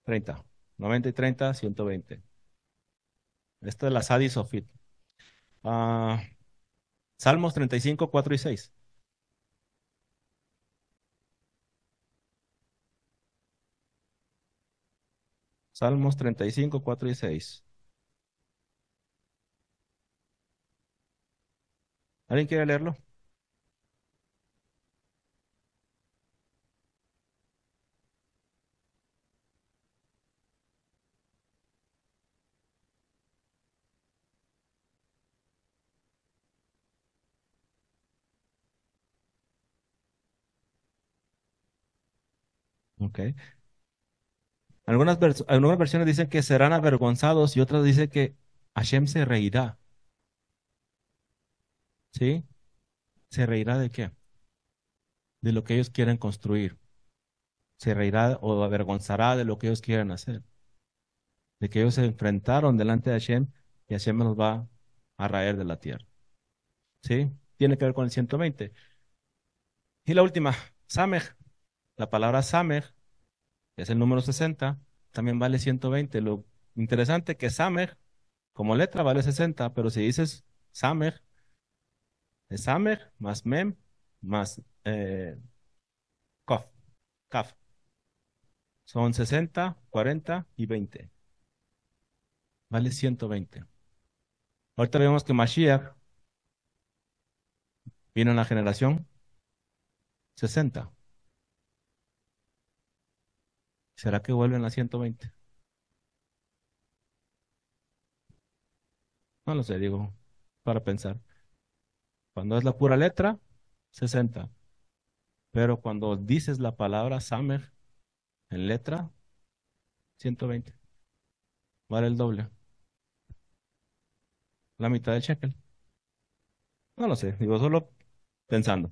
30. 90 y 30, 120. Esta es la Sadi Sofit. Ah, Salmos 35, 4 y 6. Salmos 35, 4 y 6. ¿Alguien quiere leerlo? Ok. Algunas versiones dicen que serán avergonzados y otras dicen que Hashem se reirá. ¿Sí? ¿Se reirá de qué? De lo que ellos quieren construir. Se reirá o avergonzará de lo que ellos quieren hacer. De que ellos se enfrentaron delante de Hashem y Hashem los va a raer de la tierra. ¿Sí? Tiene que ver con el 120. Y la última, Samech. La palabra Samech es el número 60, también vale 120. Lo interesante que Samech como letra vale 60, pero si dices Samech, es Samech más Mem más Kof, Kaf. Son 60, 40 y 20. Vale 120. Ahorita vemos que Mashiach vino en la generación 60. ¿Será que vuelven a 120? No lo sé, digo, para pensar. Cuando es la pura letra, 60. Pero cuando dices la palabra Summer en letra, 120. Vale el doble. La mitad del shekel. No lo sé, digo, solo pensando.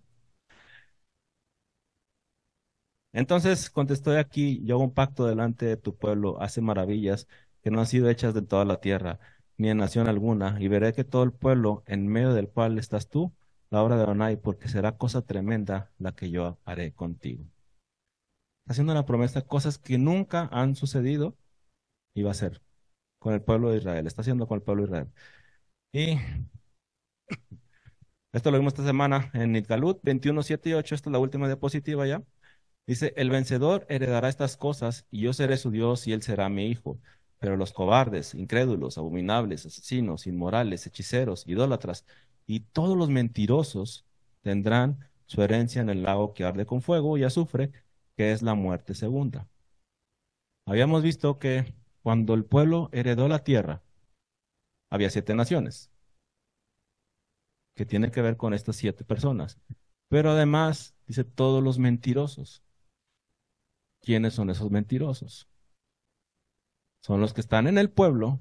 Entonces contestó aquí, yo hago un pacto delante de tu pueblo, hace maravillas que no han sido hechas de toda la tierra, ni en nación alguna, y veré que todo el pueblo en medio del cual estás tú, la obra de Adonai, porque será cosa tremenda la que yo haré contigo. Está haciendo una promesa, cosas que nunca han sucedido, y va a ser con el pueblo de Israel, está haciendo con el pueblo de Israel. Y esto lo vimos esta semana en Nitgalut 21, 7 y 8, esta es la última diapositiva ya. Dice, el vencedor heredará estas cosas y yo seré su Dios y él será mi hijo. Pero los cobardes, incrédulos, abominables, asesinos, inmorales, hechiceros, idólatras y todos los mentirosos tendrán su herencia en el lago que arde con fuego y azufre, que es la muerte segunda. Habíamos visto que cuando el pueblo heredó la tierra, había 7 naciones, que tiene que ver con estas 7 personas. Pero además, dice todos los mentirosos. ¿Quiénes son esos mentirosos? Son los que están en el pueblo,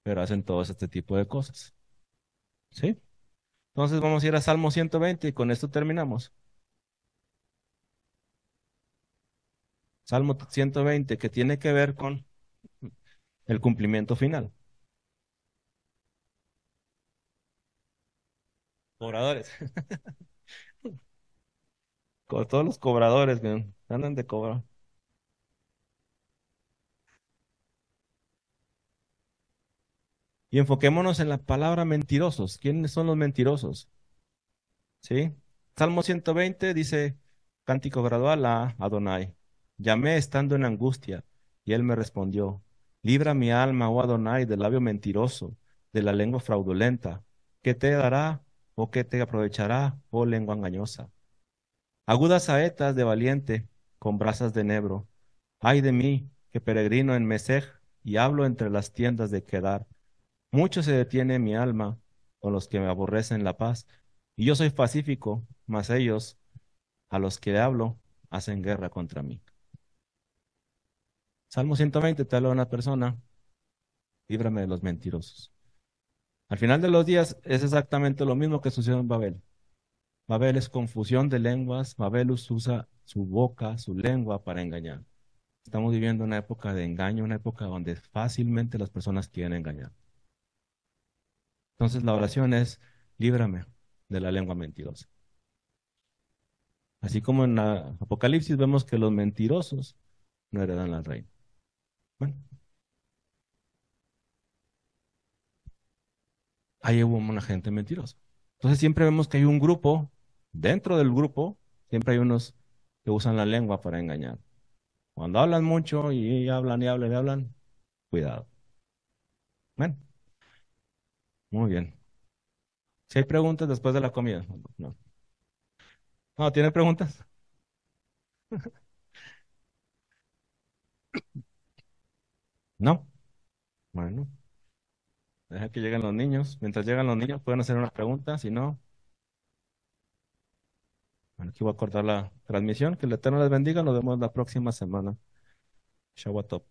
pero hacen todo este tipo de cosas. ¿Sí? Entonces vamos a ir a Salmo 120 y con esto terminamos. Salmo 120 que tiene que ver con el cumplimiento final. Cobradores. Con todos los cobradores que andan de cobrar. Y enfoquémonos en la palabra mentirosos. ¿Quiénes son los mentirosos? ¿Sí? Salmo 120 dice, cántico gradual a Adonai. Llamé estando en angustia, y él me respondió, libra mi alma, oh Adonai, del labio mentiroso, de la lengua fraudulenta. ¿Qué te dará o qué te aprovechará, oh lengua engañosa? Agudas saetas de valiente, con brasas de enebro. Ay de mí, que peregrino en Mesej, y hablo entre las tiendas de Kedar. Mucho se detiene mi alma con los que me aborrecen la paz, y yo soy pacífico, mas ellos, a los que hablo, hacen guerra contra mí. Salmo 120 te habla de una persona, líbrame de los mentirosos. Al final de los días es exactamente lo mismo que sucedió en Babel. Babel es confusión de lenguas, Babel usa su boca, su lengua para engañar. Estamos viviendo una época de engaño, una época donde fácilmente las personas quieren engañar. Entonces la oración es, líbrame de la lengua mentirosa. Así como en la Apocalipsis vemos que los mentirosos no heredan al reino. Bueno, ahí hubo una gente mentirosa. Entonces siempre vemos que hay un grupo, dentro del grupo, siempre hay unos que usan la lengua para engañar. Cuando hablan mucho y hablan y hablan y hablan, cuidado. Bueno, muy bien. Si hay preguntas después de la comida. No. No, ¿tiene preguntas? No. Bueno, deja que lleguen los niños. Mientras llegan los niños pueden hacer una pregunta. Si no, bueno, aquí voy a cortar la transmisión. Que el Eterno les bendiga. Nos vemos la próxima semana. Shabbat Tov.